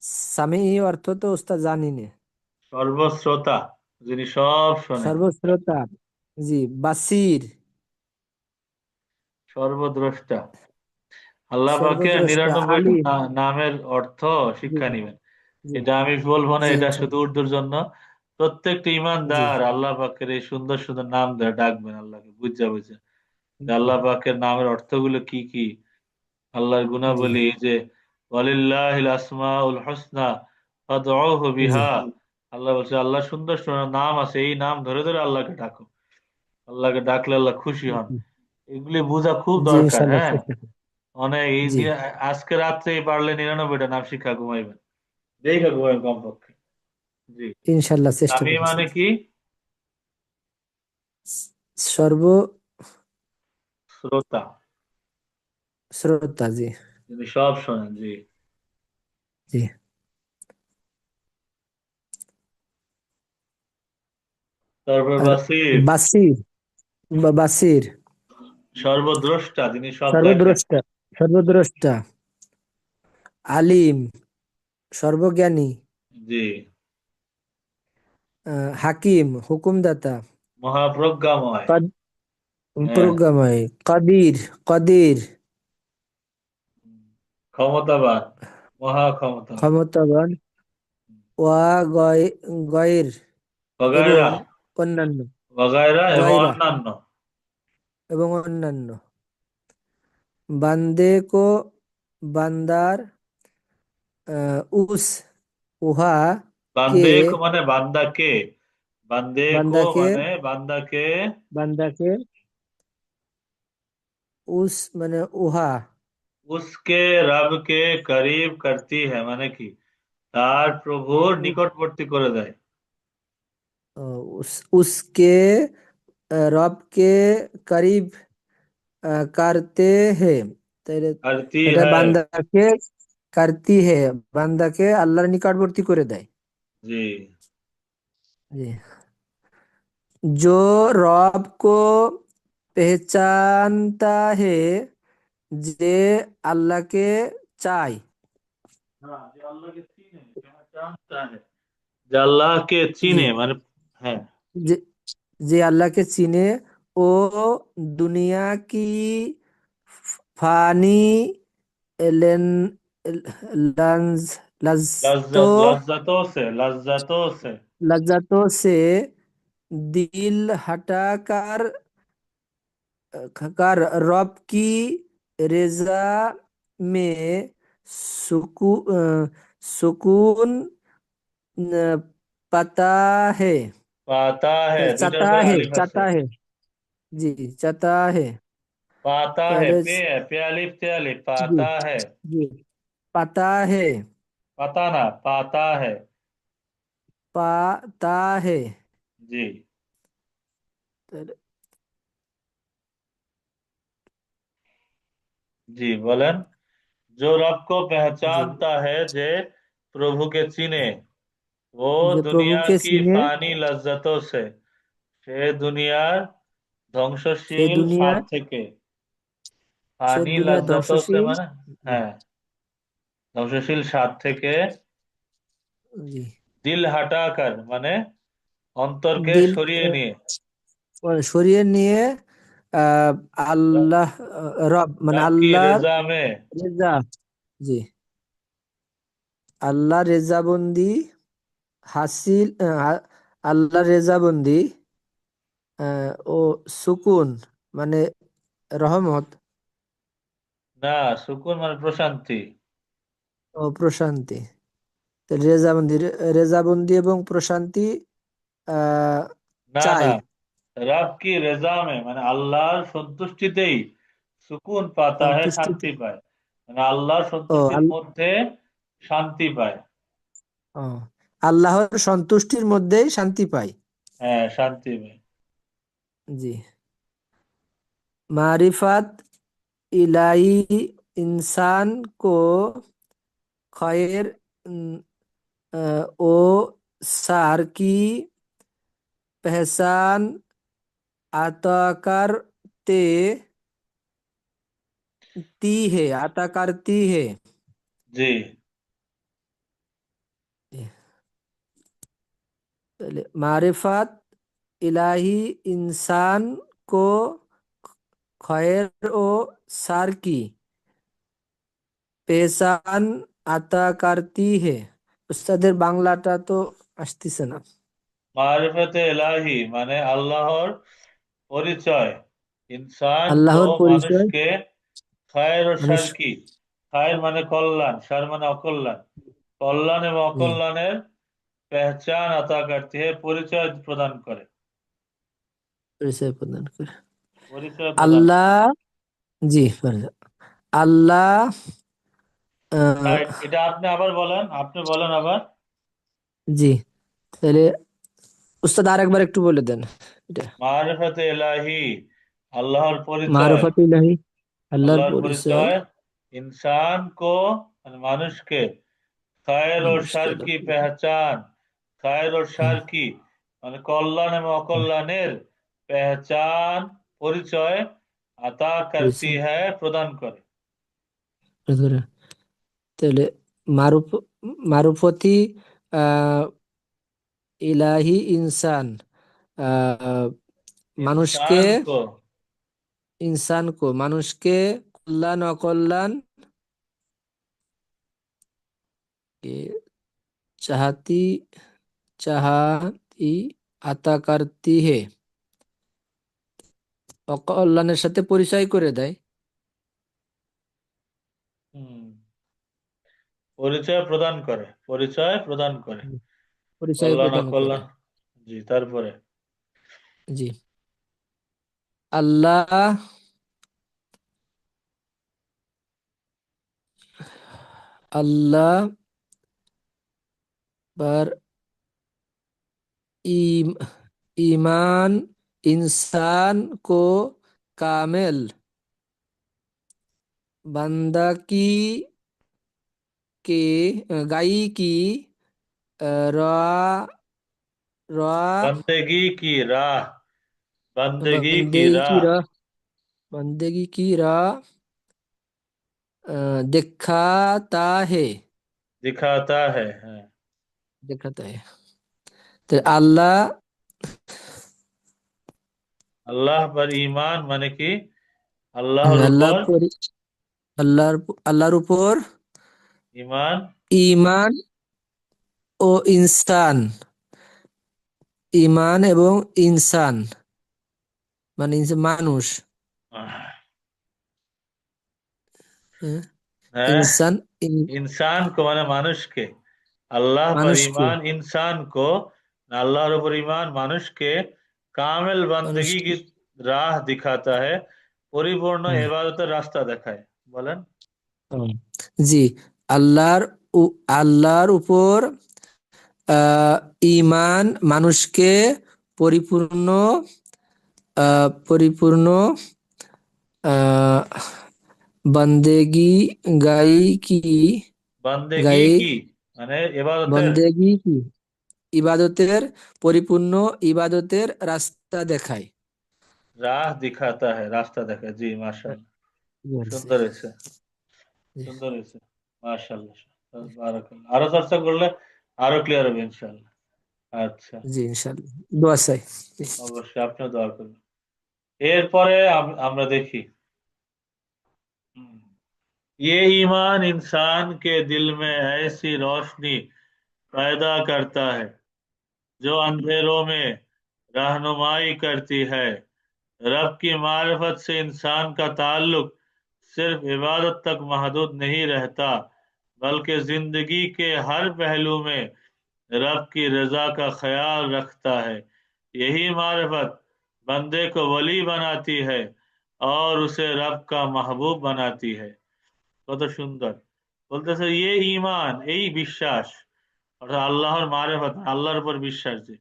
সামি অর্থ তো ওস্তাদ জানি না সর্বশ্রোতা, যিনি সব শোনেন। সর্বশ্রোতা জি বাসির সর্বদ্রষ্টা। আল্লাহ পাকের সর্বদ্রষ্টা ৯৯টা আলিম নামের অর্থ জি শিক্ষা নিবেন। জি এটা আমি বলবো না, জি এটা শুধু ইনশাল্লাহ উর্দুর জন্য। প্রত্যেকটা জি ইমানদার আল্লাহ পাকের এই সুন্দর সুন্দর নাম ধরে ডাকবেন আল্লাহকে, বুঝা বুঝা যে জি আল্লাহ পাকের নামের অর্থগুলো কি কি। আল্লাহর জি গুণাবলী যে ওয়ালিল্লাহিল আসমাউল হুসনা ফাদউহু জি বিহা। আল্লাহ বলছে আল্লাহ সুন্দর সুন্দর নাম আছে, এই নাম ধরে ধরে আল্লাহকে ডাকো। আল্লাহকে ডাকলে আল্লাহ খুশি হন। এগুলি বোঝা খুব জি দরকার, ইনশাল্লাহ হ্যাঁ। চেষ্টা করব। অনেক জি আজকে রাত্রেই পারলে ৯৯টা নাম শিক্ষা ঘুমাইবেন, দেখে ঘুমাইবেন কমপক্ষে। জি। ইনশাল্লাহ চেষ্টা স্বামী করছি মানে কি? সর্ব শ্রোতা, শ্রোতা জি যিনি সব শোনেন। জি। জি তারপর আর বাসির, বাসির বাসির সর্বদ্রষ্টা, যিনি সব দেখেন। সর্বদ্রষ্টা সর্বদ্রষ্টা আলিম সর্বজ্ঞানী জি। হাকিম হুকুমদাতা মহাপ্রজ্ঞাময়। কদ- হ্যাঁ। প্রজ্ঞাময় কদির কদির ক্ষমতাবান, মহা ক্ষমতাবান। ক্ষমতাবান ওয়া গয়ের এবং বগায়রা, অন্যান্য বগায়রা এবং গয়রা অন্যান্য। এবং অন্যান্য বান্দে কো বান্দার উস উহা কে বান্দে কো মানে বান্দাকে, বান্দে কো বান্দাকে মানে বান্দাকে, বান্দাকে উস মানে উহা উসকে রবকে করিব করতি হ্যায় মানে কি, তার প্রভুর उ- নিকটবর্তী করে দেয়। उसके रब के करीब करते हैं তাইলে করতি এটা হ্যায়। বান্দাকে करती है বান্দাকে আল্লাহর নিকটবর্তী করে দেয় জি। জি जो रब को पहचानता है যে আল্লাহকে চায়, हाँ যে আল্লাহকে চিনে জানতা है যে আল্লাহকে জি, চিনে মানে হ্যাঁ যে যে আল্লাহকে চিনে ও দুনিয়া কি ফানি लेन लंज लज्जतो लज्जतों से लज्जतों से दिल हटाकर कर रब की रज़ा में सुकून पाता है, पाता है দুইটার चाहता পরে है, আলিফ আছে चाहता है, जी, चाहता है, पाता है रज पे अलिफ ते अलिफ जी, पाता है जी, पाता है, पता ना पाता है पाता है, जी जी बोलें जो रब को जी, पहचानता है जे प्रभु के चिने वो যে दुनिया প্রভুকে की চিনে ফানি লজ্জতों से সে দুনিয়ার সে ধ্বংসশীল স্বাদ দুনিয়ার থেকে সে ফানি দুনিয়ার লজ্জতों से ধ্বংসশীল, মানে হ্যাঁ ধ্বংসশীল স্বাদ থেকে জি, দিল হাটাকার মানে অন্তরকে দিল সরিয়ে নিয়ে সরিয়ে নিয়ে আহ, আল্লাহ রব মানে রব কি আল্লাহর রেজা মে রেজা, জি, আল্লাহ রেজাবন্দি হাসিল আল্লাহ রেজাবন্দি ও সুকুন মানে রহমত না সুকুন মানে প্রশান্তি ও প্রশান্তি, তো রেজাবন্দি রেজাবন্দি এবং প্রশান্তি আহ না চাই, না রব কি রেজা মে মানে আল্লাহর সন্তুষ্টিতেই সুকুন পাতা হয় সন্তুষ্টিতে, শান্তি পায় মানে আল্লাহর ও সন্তুষ্টির মধ্যে শান্তি পায় ও, আল্লাহর সন্তুষ্টির মধ্যেই শান্তি পাই, হ্যাঁ শান্তি পায় জি, मारिफत इलाही इंसान को खैर ओ सार की पहचान अता करते ती है, अता करती है, জি पहले मारिफत इलाही इंसान को खैर ओ सार की পেহচান আতা কারতি হে, উস্তাদের বাংলাটা তো আসতেছে না, মারিফতে এলাহি মানে আল্লাহর পরিচয় ইনসান কো আল্লাহর পরিচয় মানুষকে খায়ের ও মানুষ, শার কি খায়ের মানে কল্যাণ শার মানে অকল্যাণ কল্যাণ এবং জি, অকল্যাণের পেহচান আতা করতে হে পরিচয় প্রদান করে পরিচয় প্রদান করে, পরিচয় প্রদান করে আল্লাহ, জি, আল্লাহ রাইট এটা আপনি আবার বলেন আপনি বলেন আবার জি, তাহলে উস্তাদ আরেকবার একটু বলে দেন এটা, মারিফতে এলাহি আল্লাহর পরিচয় মারুফাত ইলাহি আল্লাহর আল্লাহর পরিচয় পরিচয় इंसान को মানে মানুষকে খায়ের ও মানুষকে শার কি পেহচান খায়ের ও শার কি মানে কল্যাণ এবং অকল্যাণের পেহচান পরিচয় আতা করতি পরিচয় হ্যায় প্রদান করে করে। তাহলে মারুফ মারুফতি আহ ইলাহি ইনসান আহ মানুষকে, इंसान को ইনসানকে মানুষকে কল্যাণ অকল্যাণ के चाहती चाहती আতা করতি হে, অকল্যাণের সাথে পরিচয় করে দেয়, হুম, পরিচয় প্রদান করে পরিচয় প্রদান করে পরিচয় কল্যাণ প্রদান করে, অকল্যাণ জি তারপরে জি, আল্লাহ আল্লাহ पर ईम, ईमान इंसान को कामिल बंदा की के गाई की रा रा बंदगी की राह बंदगी की बंदगी की राह राह बंदगी की राह दिखाता है। दिखाता है, हाँ। दिखाता है। तो अल्लाह अल्लाह पर ईमान माने कि আল্লাহর আল্লাহ উপর আল্লাহর উপর ঈমান ঈমান ও ইনসান, ঈমান এবং ইনসান মানে মানুষ, আহ, হ্যাঁ, হ্যাঁ, ইনসান इंसान को माने মানুষকে, আল্লাহ पर মানুষকে ईमान इंसान को, আল্লাহর উপর ঈমান মানুষকে কামেল বান্দেগি মানুষকে কি রাহ দিখাতা है, পরিপূর্ণ হুম, ইবাদতের রাস্তা দেখায়। বলেন। হুম। জি, আল্লাহর উপর আহ, ঈমান মানুষকে পরিপূর্ণ পরিপূর্ণ আহ, বান্দেগি গাই কি বান্দেগি গাই কি মানে ইবাদতের বান্দেগি কি ইবাদতের পরিপূর্ণ ইবাদতের রাস্তা দেখায়। রাহ দিখাতা है, রাস্তা দেখায়। জি, মাশাআল্লাহ, বলছে। সুন্দর হয়েছে, জি, সুন্দর হয়েছে, মাশাআল্লাহ, বারাকাল্লাহ। আরো চর্চা করলে আরো ক্লিয়ার হবে ইনশাআল্লাহ। আচ্ছা, জি ইনশাল্লাহ দোয়া চাই। জি, অবশ্যই আপনিও দোয়া করবেন। এরপরে আমরা দেখি, ये ईमान इंसान के दिल में ऐसी रोशनी पैदा करता है जो अंधेरों में रहनुमाई करती है। रब की मारिफत से इंसान का ताल्लुक सिर्फ इबादत तक महदूद नहीं रहता, बल्कि जिंदगी के हर पहलू में रब की रजा का ख्याल रखता है। यही मारिफत बंदे को वली बनाती है और उसे रब का महबूब बनाती है। কত সুন্দর বলতেছে, ये ईमान এই বিশ্বাস, অর্থাৎ আল্লাহর মারেফত, আল্লাহর উপর বিশ্বাস, যে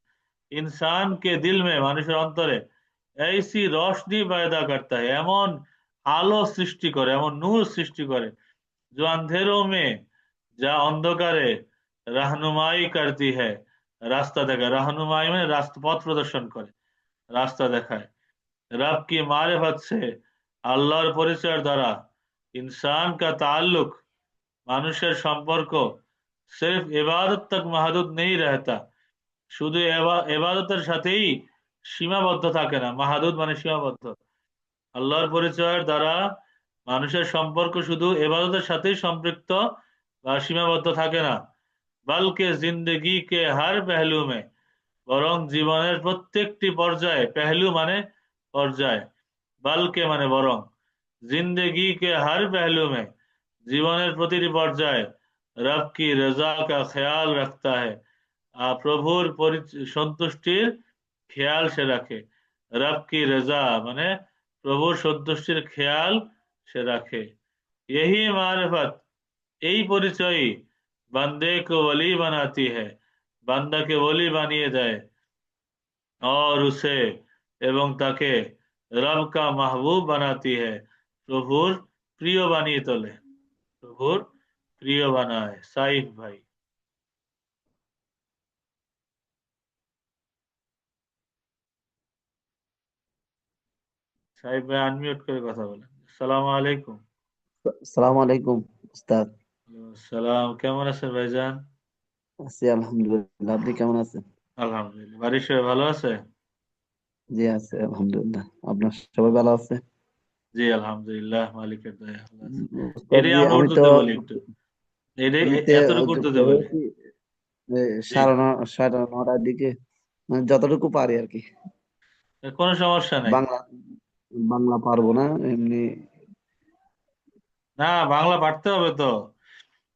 इंसान के दिल में মানুষের অন্তরে ऐसी रोशनी पैदा करता है, এমন আলো সৃষ্টি করে, এমন নূর সৃষ্টি করে, जो अंधेरों में, যা অন্ধকারে रहनुमाई करती है, রাস্তা দেখায়। रहनुमाई মানে রাস্তা, পথ প্রদর্শন করে, রাস্তা দেখায়। रब की मारिफत से, আল্লাহর পরিচয়ের দ্বারা, इंसान का ताल्लुक, মানুষের সম্পর্ক, সির্ফ ইবাদত তক মাহদুদ নেই রহতা, শুধু ইবাদতের সাথেই সীমাবদ্ধ থাকে না। মাহাদুদ মানে সীমাবদ্ধ। আল্লাহর পরিচয়ের দ্বারা মানুষের সম্পর্ক শুধু ইবাদতের সাথেই সম্পৃক্ত বা সীমাবদ্ধ থাকে না, বলকে জিন্দগি কে হর পেহলু মে, বরং জীবনের প্রত্যেকটি পর্যায়ে, পেহলু মানে পর্যায়, বলকে মানে বরং, জিন্দগি কে হর পেহলু মে, জীবনের প্রতিটি পর্যায়ে রব কি রজা কা খেয়াল রাখতা है, প্রভুর সন্তুষ্টির খেয়াল সে রাখে। রব কি রজা মানে প্রভুর সন্তুষ্টির খেয়াল সে রাখে। यही मारिफत, এই পরিচয়ই বান্দে को वली बनाती है, বান্দাকে ওলি বানিয়ে দেয়, और उसे এবং তাকে রব কা মাহবুব বানাती है, প্রভুর প্রিয় বানিয়ে তোলে, প্রভুর প্রিয় বানায়। সাইফ ভাই, সাইফ ভাই আনমিউট করে কথা বলেন। আসসালামু আলাইকুম। সালাম আলাইকুম উস্তাদ। সালাম, কেমন আছেন ভাইজান? আছি আলহামদুলিল্লাহ, আপনি কেমন আছেন? আলহামদুলিল্লাহ, বাড়ির সবাই ভালো আছে? জি আছে আলহামদুলিল্লাহ, আপনার সবাই ভালো আছে? জি আলহামদুলিল্লাহ, মালিকের দয়া ভালো আছে। উস্তাদ এটাই জি, আমরা আমি তো উর্দুতে বলি একটু, এটাই এমনিতে এতটুকু যুক্ত উর্দুতে বলি। হয়েছি যে জি, সাড়ে নটার দিকে, মানে যতটুকু পারি আর কি। কোনো সমস্যা নাই। বাংলা বাংলা পারবো না এমনি। না, বাংলা পারতে হবে তো,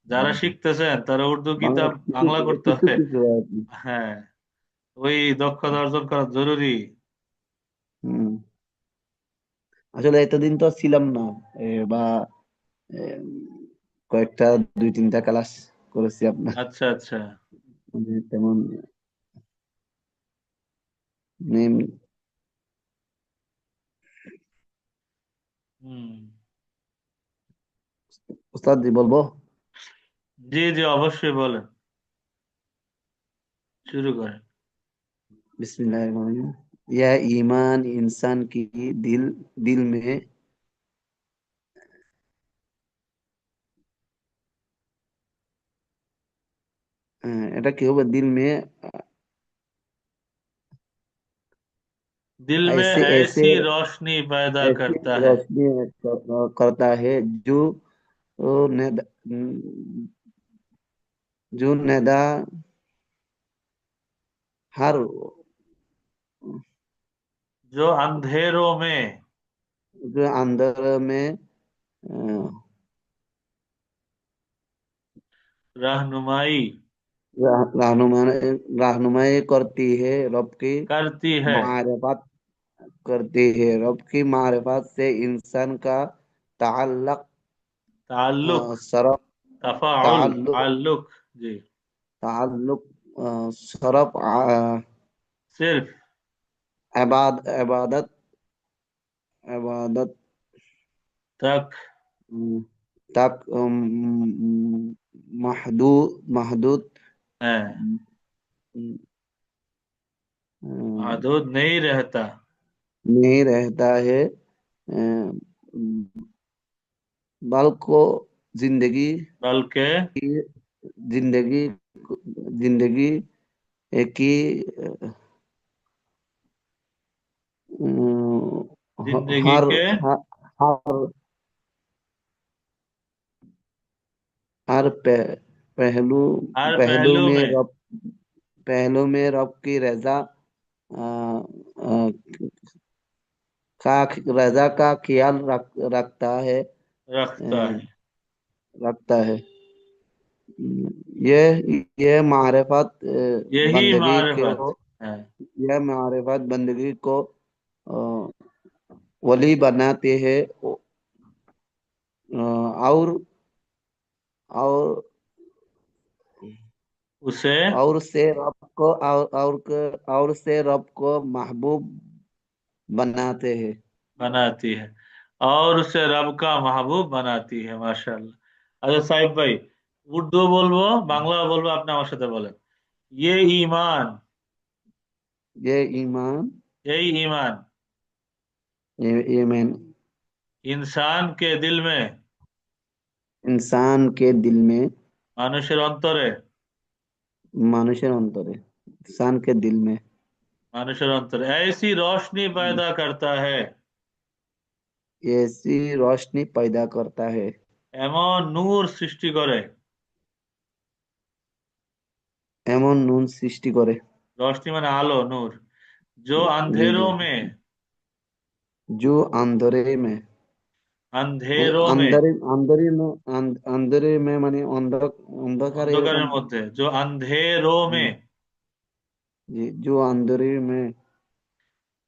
যারা শিখতেছেন তারা উর্দু বাংলা কিতাব কিছু বাংলা করতে কিছু হবে। কিছু আর কি। হ্যাঁ, ওই দক্ষতা অর্জন করা জরুরি। হম, আসলে এতদিন তো ছিলাম না, বা এ, কয়েকটা 2-3টা ক্লাস করেছি আপনার, আচ্ছা, আচ্ছা। মানে তেমন নেই। হুম, উস্তাদ জি বলবো? জি জি, অবশ্যই বলেন, শুরু করেন। बिस्मिल्लाहिर्रहमानिर्रहीम। यह ईमान इंसान की दिल दिल में এটা কি হবে दिल में दिल में ऐसे ऐसे ऐसी रोशनी पैदा ऐसी करता है। रोशनी करता है जो नेदा जो नेदा हर जो अंधेरों में जो अंदर में रहनुमाई रहनुमाई रहनुमाई करती है रब की करती है। मारिफत करती है रब की मारिफत से इंसान का ताल्लुक ताल्लुक, सरफ तफाउल, ताल्लुक ताल्लुक। जी। ताल्लुक सरफ सिर्फ इबादत इबादत तक तक महदूद महदूद है, महदूद नहीं रहता, नहीं रहता है बल्कि जिंदगी बल्कि की जिंदगी जिंदगी की जिंदगी हर के हर हर हर पहलू हर पहलू पहलू में में रब की रजा का का ख्याल रखता अ, है। रखता है ये मारिफत यही बंदगी मारिफत को है। यह मारिफत बंदगी को अ, वली बनाते हैं और और उसे और से रब को महबूब बनाते हैं बनाती है और उसे रब का महबूब बनाती है। माशाल्लाह। अच्छा साहिब भाई, উর্দু বলবো বাংলা বলবো, আপনি আমার সাথে বলেন। ये ईमान, ये ईमान यही ईमान ये ईमान इंसान के दिल में, इंसान के दिल में মানুষের অন্তরে, মানুষের অন্তরে इंसान के दिल में মানুষের অন্তরে ऐसी रोशनी पैदा करता है, ऐसी रोशनी पैदा करता है এমন নূর সৃষ্টি করে। এমন নুন সৃষ্টি করে रोशनी माने आलो, नूर। जो जी जी अंधेरों में, जो अंधेरे में अंधेरों में, अंधेरे में माने अंधकार অন্ধকারের এরকম মধ্যে, जो अंधेरों में, जी जो अंधेरे में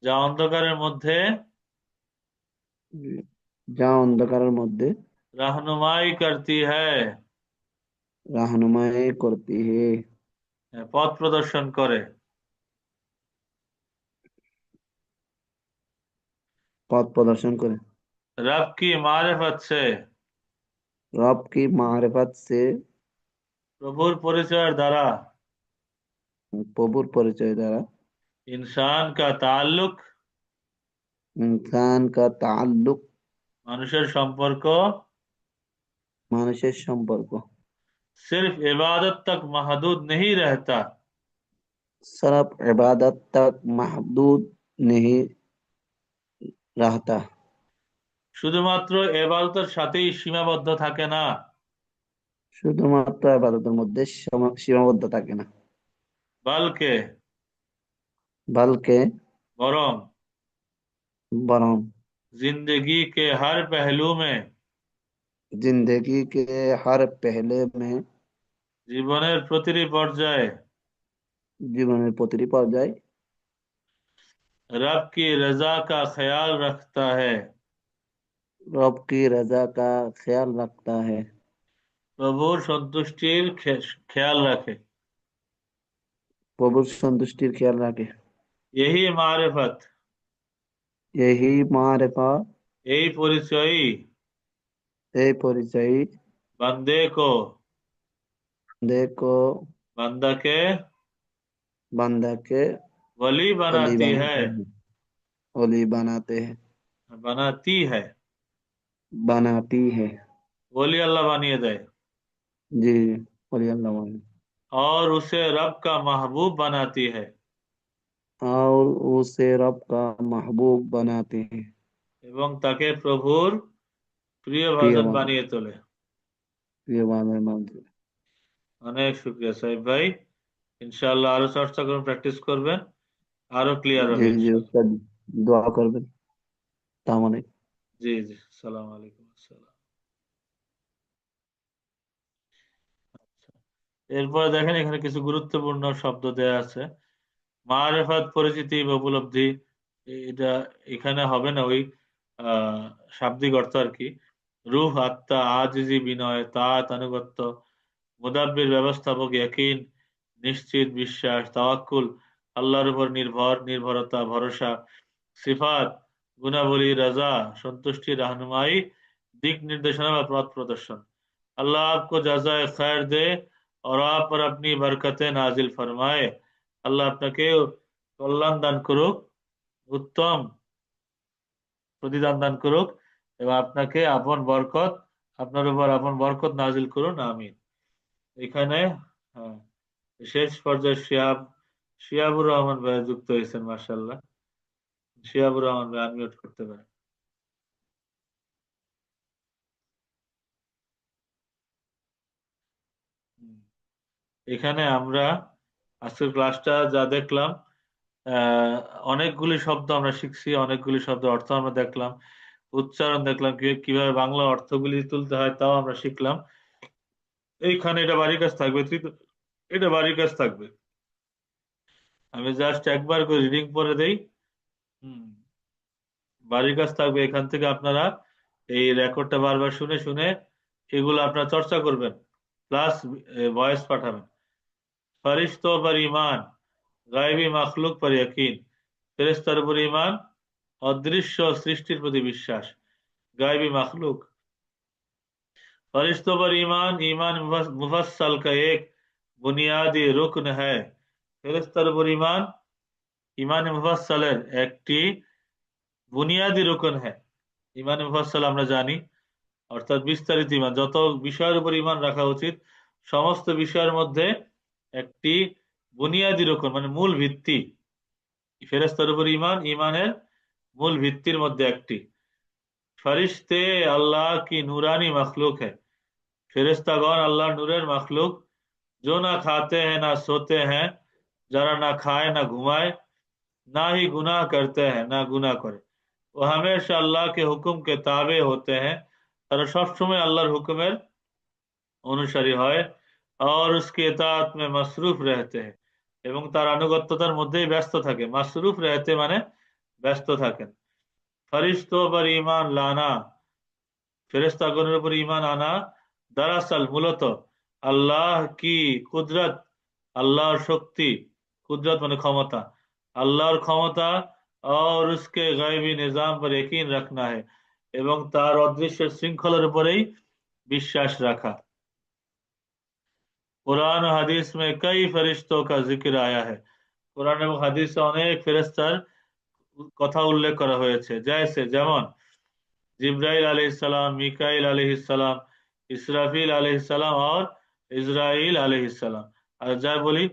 যা অন্ধকারের মধ্যে যা অন্ধকারের মধ্যে रहनुमाई करती है, रहनुमाई करती है পথ প্রদর্শন করে। পথ প্রদর্শন করে रब की मारिफत से, रब की मारिफत से প্রভুর পরিচয়ের দ্বারা প্রভুর পরিচয় দ্বারা इंसान का ताल्लुक, इंसान का ताल्लुक মানুষের সম্পর্ক মানুষের সম্পর্ক सिर्फ इबादत तक महदूद नहीं रहता, सिर्फ इबादत तक महदूद नहीं रहता শুধুমাত্র ইবাদতের সাথেই সীমাবদ্ধ থাকে না, শুধুমাত্র ইবাদতের মধ্যে সীমাবদ্ধ থাকে না बल्कि बल्कि বরং बरং जिंदगी के हर पहलू में, जिंदगी के हर पहले में জীবনের প্রতিটি পর্যায়ে জীবনের প্রতিটি পর্যায়ে रब की रजा का ख्याल रखता है, रब की रजा का ख्याल रखता है প্রভুর সন্তুষ্টির খেয়াল রাখে। प्रभु संतुष्टि ख्याल रखे यही मारिफत, यही मारिफा यही পরিচয়ই এই পরিচয় बंदे को, देखो बंदा के बंदा के वली ओली बनाती है, बनाते हैं ओली बनाते हैं बनाती है। बनाती है वली अल्लाह বানিয়ে দেয়। जी ओली अल्लाह वाले और उसे रब का महबूब बनाती है और उसे रब का महबूब बनाते हैं, এবং তাকে প্রভুর প্রিয় प्रिय ভাজন मान বানিয়ে তোলে। प्रिय मानते हैं। অনেক শুক্রিয়া সাহেব ভাই, ইনশাআল্লাহ আরো চর্চা করুন, প্র্যাকটিস করবেন, আরো ক্লিয়ার হবে जी जी ইনশাআল্লাহ। उस्ताद, दुआ कर दें। तामने জি জি, সালাম আলাইকুম আসসালাম। এরপরে দেখেন এখানে কিছু গুরুত্বপূর্ণ শব্দ দেয়া আছে। মারেফাত পরিচিতি বা উপলব্ধি, এটা এখানে হবে না, ওই শাব্দিক অর্থ আর কি। রূহ আত্মা, আজিজি বিনয়, তাত আনুগত্য, মুদাব্বির ব্যবস্থাপক, ইয়াকিন নিশ্চিত, বিশ্বাস, তাওয়াক্কুল আল্লাহর উপর নির্ভর, নির্ভরতা, ভরসা, সিফাত গুণাবলী, রাজা সন্তুষ্টি, रहनुमाई दिक निर्देशना व पथ प्रदर्शन। अल्लाह आपको जाज़ाए खैर दे और आप पर अपनी बरकतें नाजिल फरमाए। আল্লাহ আপনাকে কল্যাণ দান করুক, উত্তম প্রতিদান দান করুক এবং আপনাকে আপনার উপর আপন বরকত নাজিল করুন, আমিন। এখানে হ্যাঁ, শেষ পর্যায়ে শিয়াবুর রহমান ভাই যুক্ত হয়েছেন, মাশাআল্লাহ। শিয়াবুর রহমান ভাই আনমিউট করতে পারেন। হুম। এখানে আমরা আজকের ক্লাসটা যা দেখলাম, আহ অনেকগুলি শব্দ আমরা শিখছি, অনেকগুলি শব্দ অর্থ আমরা দেখলাম, উচ্চারণ দেখলাম, কিভাবে বাংলা অর্থগুলি তুলতে হয় তাও আমরা শিখলাম। এইখানে এটা বাড়ির কাজ থাকবে, এটা বাড়ির কাজ থাকবে। আমি জাস্ট একবার করে রিডিং পড়ে দেই। হুম, বাড়ির কাজ থাকবে, এখান থেকে আপনারা এই রেকর্ডটা বারবার শুনে শুনে এগুলো আপনারা চর্চা করবেন, প্লাস ভয়েস পাঠাবেন। ফরিশতों पर ईमान, গায়বী মাখলুক पर यकीन, ফেরেশতার উপর ঈমান, অদৃশ্য সৃষ্টির প্রতি বিশ্বাস। গায়বী মাখলুক, फरिश्तों पर ईमान, ईमान मुफस्सल का एक बुनियादी रुकन है। ফেরেশতার উপর ঈমান, ঈমান মুফাসসালের একটি বুনিয়াদি রুকন হ্যাঁ। ঈমান মুফাসসাল আমরা জানি, অর্থাৎ বিস্তারিত ঈমান, যত বিষয়ের উপর ঈমান রাখা উচিত সমস্ত বিষয়ের মধ্যে একটি বুনিয়াদি রুকন মানে মূল ভিত্তি। ফেরেশতার উপর ঈমান ঈমানের মূল ভিত্তির মধ্যে একটি। ফরিশতে আল্লাহ কি নূরানি মখলুক है। ফেরেশতাগণ আল্লাহর নূরের মখলুক, जो ना खाते हैं ना सोते हैं, যারা না খায় না ঘুমায়, ना ही गुनाह करते हैं ना गुनाह করে, वो हमेशा अल्लाह के हुक्म के ताबे होते हैं, তারা সবসময় আল্লাহর হুকুমের অনুসারী হয়, और उसकी इताअत में मसरूफ रहते हैं এবং তার আনুগত্যতার মধ্যেই ব্যস্ত থাকে। মাসরুফ रहते মানে ব্যস্ত থাকেন। ফরিশতों पर ईमान लाना, ফেরেশতাগণের উপর ঈমান আনা, দরাসল মূলত আল্লাহ কি কুদরত, আল্লাহর শক্তি, কুদরত মানে ক্ষমতা, আল্লাহর ক্ষমতা, और उसके গায়বী নিজাম पर यकीन रखना है এবং তার অদৃশ্য শৃঙ্খলার উপরেই বিশ্বাস রাখা। कुरान और हदीस में कई फरिश्तों का जिक्र आया है। কোরআন এবং হাদিসে অনেক ফেরেশতার কথা উল্লেখ করা হয়েছে, যেমন जिब्राइल अलैहिस्सलाम, मिकाइल अलैहिस्सलाम, ইসরাফিল আলাইহিসসালাম আর ইসরাইল আলাইহিসসালাম। আর যা বলি,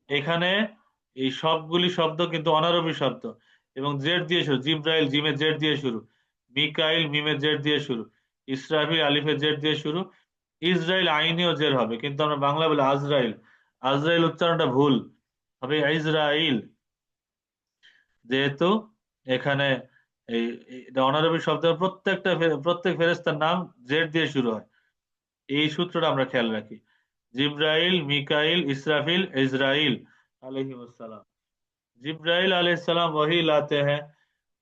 এখানে এই সবগুলি শব্দ কিন্তু অনারবি শব্দ এবং জেড দিয়ে শুরু। জিব্রাইল জিমে জেড দিয়ে শুরু, মিকাইল মিমে জেড দিয়ে শুরু, ইসরাফিল আলিফে জেড দিয়ে শুরু, ইসরাইল আইনেও জের হবে, কিন্তু আমরা বাংলা বলি আজরাইল। আজরাইল উচ্চারণটা ভুল হবে ইসরাইল, যেহেতু এখানে এই এটা অনারবি শব্দ, প্রত্যেক ফেরেশতার নাম জেড দিয়ে শুরু হয়। এই সূত্রটা আমরা খেয়াল রাখি। জিব্রাইল, মিকাইল, ইসরাফিল, ইসরাইল আলাইহিমুসসালাম। জিব্রাইল আলাইহিসসালাম वही लाते हैं,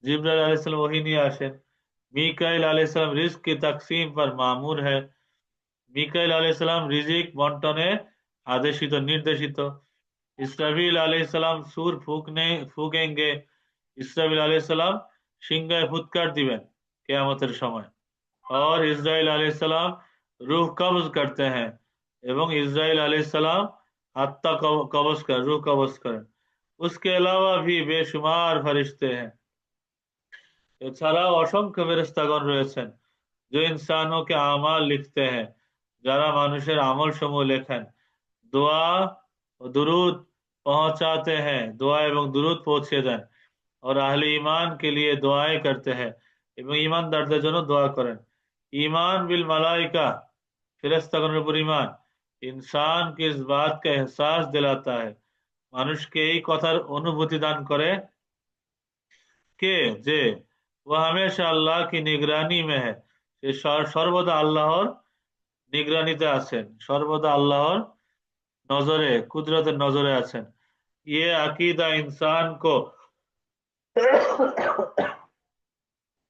জিব্রাইল আলাইহিসসালাম वही নিয়ে আসেন। মিকাইল আলাইহিসসালাম রিজক की तकसीम पर मामूर है, মিকাইল আলাইহিসসালাম রিজিক বন্টনে আদেশিত নির্দেশিত। ইসরাফিল আলাইহিসসালাম সুর ফুঁকেंगे, ইসরাফিল আলাইহিসসালাম সিংহায় ফুৎকার দিবেন কিয়ামতের সময়। और इजराइल अलैहिस्सलाम रूह कब्ज करते हैं এবং ইসরাইল अलैहिस्सलाम आत्मा रूह कब्ज करें। उसके अलावा भी बेशुमार फरिश्ते हैं, এছাড়াও অসংখ্য ফেরেশতাগণ রয়েছেন, जो इंसानों के आमाल लिखते हैं, যারা মানুষের আমল সমূহ লেখেন। দোয়া वो दुरूद पहुंचाते हैं, दुआ एवं दुरूद পৌঁছে দেন, और আহলে ঈমান के लिए दुआएं करते हैं এবং ঈমানদারদের জন্য দোয়া করেন। ईमान बिल मलाइका, ফেরেশতাগণের উপর ঈমান इंसान के इस बात का एहसास दिलाता है, মানুষকে এই কথার অনুভূতি দান করে কে যে ও হামেশা আল্লাহ কি নিগরানি में है, সে সর্বদা আল্লাহর নিগরানিতে আছেন, সর্বদা আল্লাহর নজরে, কুদরতের নজরে আছেন। ये अकीदा इंसान को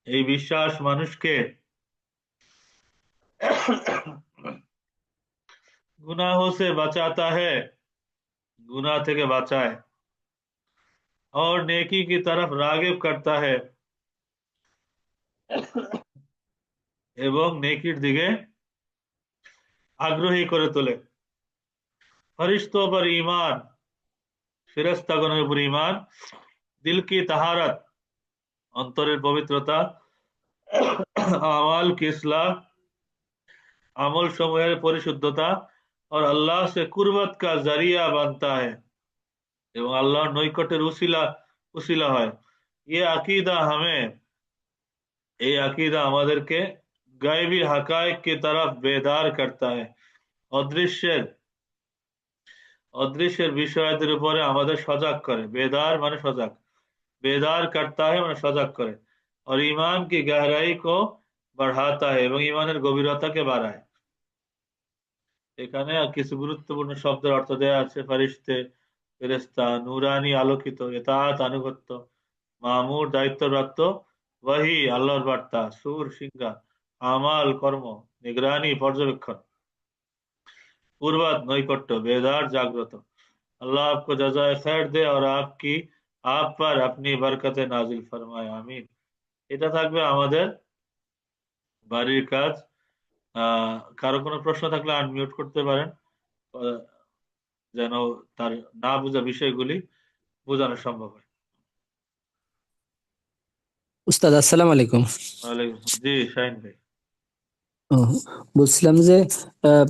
এই বিশ্বাস মানুষকে गुनाहों से बचाता है, गुनाह থেকে বাঁচায়, और नेकी की तरफ रागिब करता है এবং নেকির দিকে আগ্রহী করে তোলে। फरिश्तों पर ईमान, ফেরেশতাগণের উপর ঈমান, দিল কি তাহারাত, অন্তরের পবিত্রতা, আমাল কি ইসলাহ, আমল সমূহের পরিশুদ্ধতা, और अल्लाह से कुर्बत का जरिया बनता है এবং আল্লাহর নৈকট্যের উসিলা হয়। ये अकीदा हमें, এই আকিদা আমাদেরকে গায়বী হাকায়েক की तरफ बेदार करता है, অদৃশ্যের অদৃশ্যের বিষয়াদের উপরে আমাদের সজাগ করে। বেদার মানে সজাগ, बेदार करता है মানে সজাগ করে। और ईमान की गहराई को बढ़ाता है এবং ঈমানের গভীরতাকে বাড়ায়। এখানে কিছু গুরুত্বপূর্ণ শব্দের অর্থ দেয়া আছে। ফারিস্তে, ফেরেশতা, নূরানি আলোকিত, ইতাআত আনুগত্য, মামুর দায়িত্বপ্রাপ্ত, ওয়াহি আল্লাহর বার্তা, সুর সিংহা, আমাল কর্ম, নিগরানি পর্যবেক্ষণ, पूर्वत नैकट्य, बेदार जागृत। अल्लाह आपको जज़ाए खैर दे और आप पर अपनी बरकते नाजिल फरमाए, आमीन। এটা থাকবে আমাদের বাড়ির কাজ। কারো কোনো প্রশ্ন থাকলে আনমিউট করতে পারেন, আহ, যেন তার না বোঝা বিষয়গুলি বোঝানো সম্ভব হয়। উস্তাদ আসসালামু আলাইকুম। ওয়ালাইকুম আসসালাম। জি শাহিন ভাই। ও, বলছিলাম যে আহ,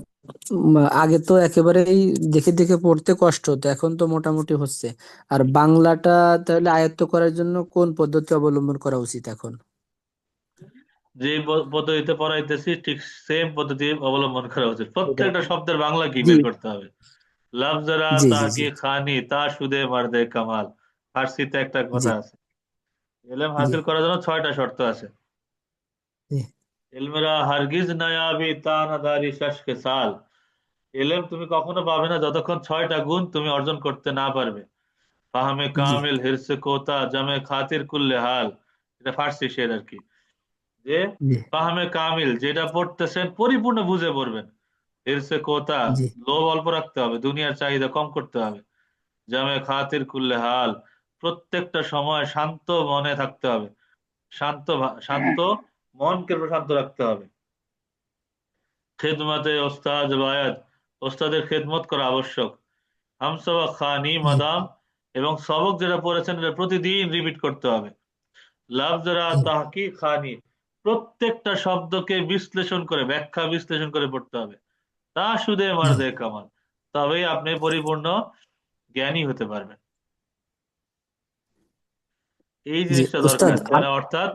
আগে তো একেবারেই দেখে দেখে পড়তে কষ্ট হতো, এখন তো মোটামুটি হচ্ছে। আর বাংলাটা তাহলে আয়ত্ত করার জন্য কোন পদ্ধতি অবলম্বন করা উচিত এখন? যে পদ্ধতিতে পড়াইতেছি ঠিক সেম পদ্ধতি অবলম্বন করা উচিত। এটা- প্রত্যেকটা শব্দের বাংলা কি জি বের করতে হবে। লফজরা জি জি জি তাহকি খানি তা সুদে মার্দে কামাল, ফার্সিতে একটা জি কথা আছে। এলেম জি হাসিল করার জন্য 6টা শর্ত আছে। জি ইলমেরা হারগিজ নায়াবি তা নাদারি শাশকে সাল, এলেম তুমি কখনো পাবে না যতক্ষণ 6টা গুণ তুমি অর্জন করতে না পারবে। ফাহমে জি কামিল, হিরসে কোতা, জামে খাতির কুল্লে হাল, এটা ফার্সি শের আর কি। যে জি ফাহমে কামিল, যেটা পড়তেছেন পরিপূর্ণ বুঝে পড়বেন। হিরসে কোতা, জি লোভ অল্প রাখতে হবে, দুনিয়ার চাহিদা কম করতে হবে। জামে খাতির কুল্লে হাল, প্রত্যেকটা সময় শান্ত মনে থাকতে হবে, শান্ত মনকে প্রশান্ত রাখতে হবে। খেদমতে ওস্তাদ বায়াত, ওস্তাদের খেদমত করা আবশ্যক। হামসবা খানি জি মাদাম, এবং সবক যেটা পড়েছেন এটা প্রতিদিন রিপিট করতে হবে। লাভ যারা জি তাহকি খানি, প্রত্যেকটা শব্দকে বিশ্লেষণ করে, ব্যাখ্যা বিশ্লেষণ করে পড়তে হবে। তা সুদে জি মারদে কামাল, তবেই আপনি পরিপূর্ণ জ্ঞানী হতে পারবেন। এই জি জিনিসটা উস্তাদ দরকার, মানে অর্থাৎ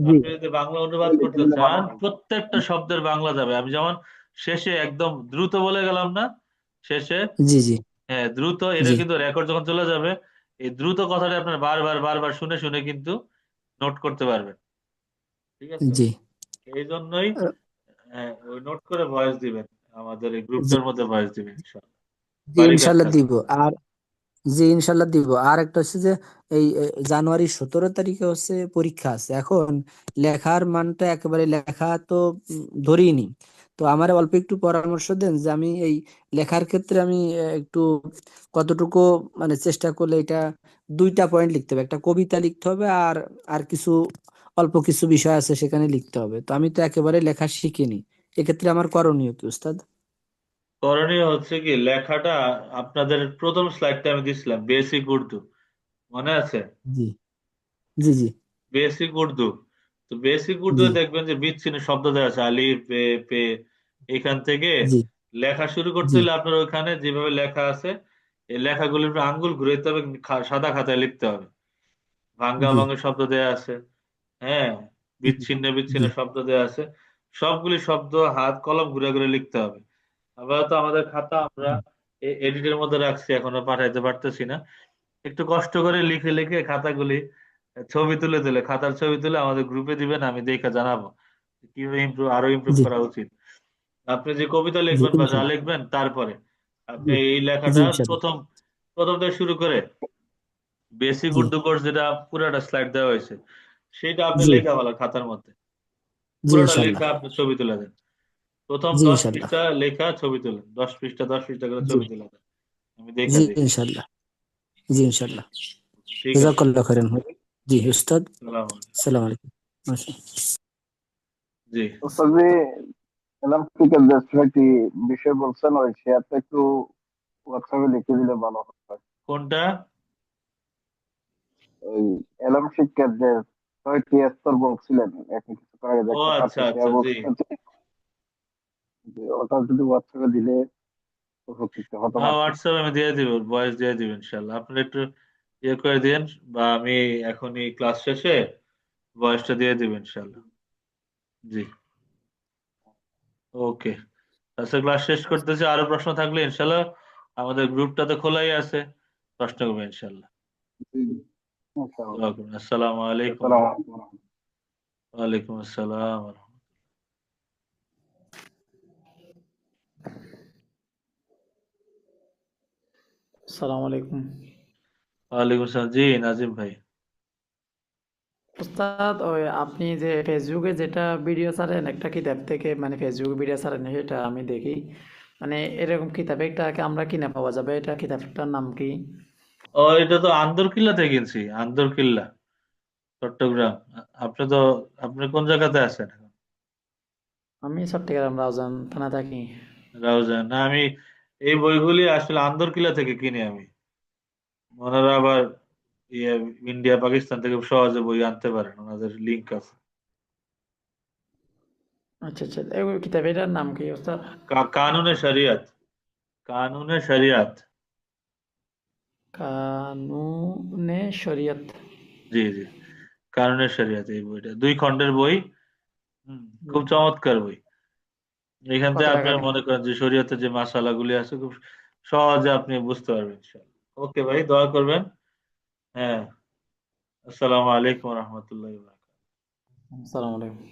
জি আপনি যদি বাংলা অনুবাদ করতে চান প্রত্যেকটা শব্দের বাংলা যাবে। আমি যেমন শেষে একদম দ্রুত বলে গেলাম না, শেষে, জি জি হ্যাঁ দ্রুত, এটা জি কিন্তু রেকর্ড যখন চলে যাবে এই দ্রুত কথাটা আপনার বারবার বারবার শুনে শুনে কিন্তু নোট করতে পারবেন। ঠিক আছে, জি এই জন্যই ওই নোট করে ভয়েস দিবেন, আমাদের এই জি গ্রুপটার মধ্যে ভয়েস দিবেন ইনশাআল্লাহ। জি বাড়ি কাজ ইনশাল্লাহ থাকবে। দিব। আর জি ইনশাল্লাহ দিব। আর একটা হচ্ছে যে এই জানুয়ারি 17 তারিখে হচ্ছে পরীক্ষা আছে। এখন লেখার মানটা একেবারে লেখা তো ধরিনি। তো আমার অল্প একটু পরামর্শ দেন যে আমি এই লেখার ক্ষেত্রে আমি একটু কতটুকু মানে চেষ্টা করলে এটা 2টা পয়েন্ট লিখতে হবে, একটা কবিতা লিখতে হবে আর আর কিছু অল্প কিছু বিষয় আছে সেখানে লিখতে হবে। তো আমি তো একেবারে লেখা শিখিনি, এক্ষেত্রে আমার করণীয় কি উস্তাদ? করণীয় হচ্ছে কি, লেখাটা আপনাদের প্রথম স্লাইডটা আমি দিছিলাম বেসিক উর্দু, মনে আছে? জি জি জি বেসিক উর্দু, তো বেসিক উর্দু জি দেখবেন যে বিচ্ছিন্ন শব্দ দেওয়া আছে, আলিফ বে পে, এখান থেকে জি লেখা শুরু করতে জি হলে আপনার ওইখানে যেভাবে লেখা আছে এই লেখাগুলির উপর আঙ্গুল ঘুরাইতে হবে, সাদা খাতায় লিখতে হবে। ভাঙ্গা জি ভাঙ্গা শব্দ দেয়া আছে, হ্যাঁ, বিচ্ছিন্ন জি বিচ্ছিন্ন শব্দ দেয়া আছে। সবগুলি শব্দ হাত কলম ঘুরে ঘুরে লিখতে হবে। আপাতত আমাদের খাতা আমরা এডিটের মধ্যে রাখছি, এখনো পাঠাইতে পারতেছি না। একটু কষ্ট করে লিখে লিখে খাতাগুলি ছবি তুলে তুলে, খাতার ছবি তুলে আমাদের গ্রুপে দিবেন, আমি দেখে জানাবো কিভাবে আরো ইমপ্রুভ জি করা উচিত। আপনি যে কবিতা জি লিখবেন বা যা ইনশাল্লাহ। লিখবেন, তারপরে আপনি জি এই জি লেখাটা ইনশাল্লাহ। প্রথম প্রথম থেকে শুরু করে বেসিক জি উর্দু কোর্স যেটা পুরাটা স্লাইড দেওয়া হয়েছে, সেটা আপনি জি লেখা বলা খাতার মধ্যে, জি পুরোটা ইনশাল্লাহ। লেখা আপনি ছবি তুলে দেন। প্রথম জি 10 ইনশাল্লাহ। পৃষ্ঠা লেখা ছবি তুলেন, 10 পৃষ্ঠা 10 পৃষ্ঠা করে জি ছবি তুলে দেন, আমি দেখা জি দিই। ইনশাল্লাহ। জি ইনশাল্লাহ। ঠিক আছে। জাজাকাল্লাহ খাইরান। জি উস্তাদ, সালাম। আসসালামু আলাইকুম। মাশা- জি। উস্তাদ জি, এলএমসিকে যে ছয়টি বিষয় বলছেন ওই শেয়ারটা একটু হোয়াটসঅ্যাপে লিখে দিলে ভালো হয়। কোনটা? ওই এলএমসিকে যে ছয়টি স্তর বলছিলেন এখন কিছুক্ষণ আগে, যে ও একটা আচ্ছা চারটি আচ্ছা, শেয়ার জি বলছিলেন, যে ওটা যদি হোয়াটসঅ্যাপে দিলে উপকৃত হতাম হ্যাঁ, আর কি। হোয়াটসঅ্যাপ আমি দিয়ে দিব, ভয়েস দিয়ে দিব ইনশাল্লাহ। আপনি একটু ইয়ে করে দিন, বা আমি এখনই ক্লাস শেষে ভয়েসটা দিয়ে দিব ইনশাল্লাহ। জি, ওকে। আচ্ছা, ক্লাস শেষ করতেছি। আরো প্রশ্ন থাকলে ইনশাল্লাহ আমাদের গ্রুপটা তো খোলাই আছে, প্রশ্ন করবেন ইনশাল্লাহ। জি, ইনশাআল্লাহ। দোয়া করবেন। আসসালামু আলাইকুম। আসসালামু আলাইকুম। ওয়ালাইকুম আসসালাম। আসসালামু আলাইকুম। ওয়ালাইকুম আসসালাম। জি নাজিম ভাই। উস্তাদ, ওই আপনি যে ফেসবুকে যেটা ভিডিও ছাড়েন একটা কিতাব থেকে, মানে ফেসবুক ভিডিও ছাড়েন, সেটা আমি দেখি। মানে এরকম কিতাব একটা আমরা কিনে পাওয়া যাবে, এটা কিতাবটার নাম কি? ও, এটা তো আন্দরকিল্লা থেকে কিনছি, আন্দরকিল্লা, চট্টগ্রাম। আপনি তো, আপনি কোন জায়গাতে আছেন এখন? আমি চট্টগ্রাম রাউজান থানা থাকি। রাউজান না, আমি এই বইগুলি আসলে আন্দরকিল্লা থেকে কিনি আমি। ওনারা আবার ইয়ে ইন্ডিয়া পাকিস্তান থেকে সহজে বই আনতে পারেন, ওনাদের লিংক আছে। আচ্ছা আচ্ছা, এই কিতাবের নাম কি উস্তাদ? কানুনে শরিয়ত, কানুনে শরিয়ত। কানুনে শরিয়ত। জি জি, কানুনে শরিয়ত, এই বইটা 2 খণ্ডের বই। খুব চমৎকার বই। এখান কত থেকে টাকা আপনার নেই? মনে করেন যে শরীয়তের যে মাসালাগুলি আছে, খুব সহজে আপনি বুঝতে পারবেন ইনশাআল্লাহ। ওকে ভাই, দোয়া করবেন। হ্যাঁ, আসসালামু আলাইকুম রহমতুল্লাহ। আসসালামু আলাইকুম।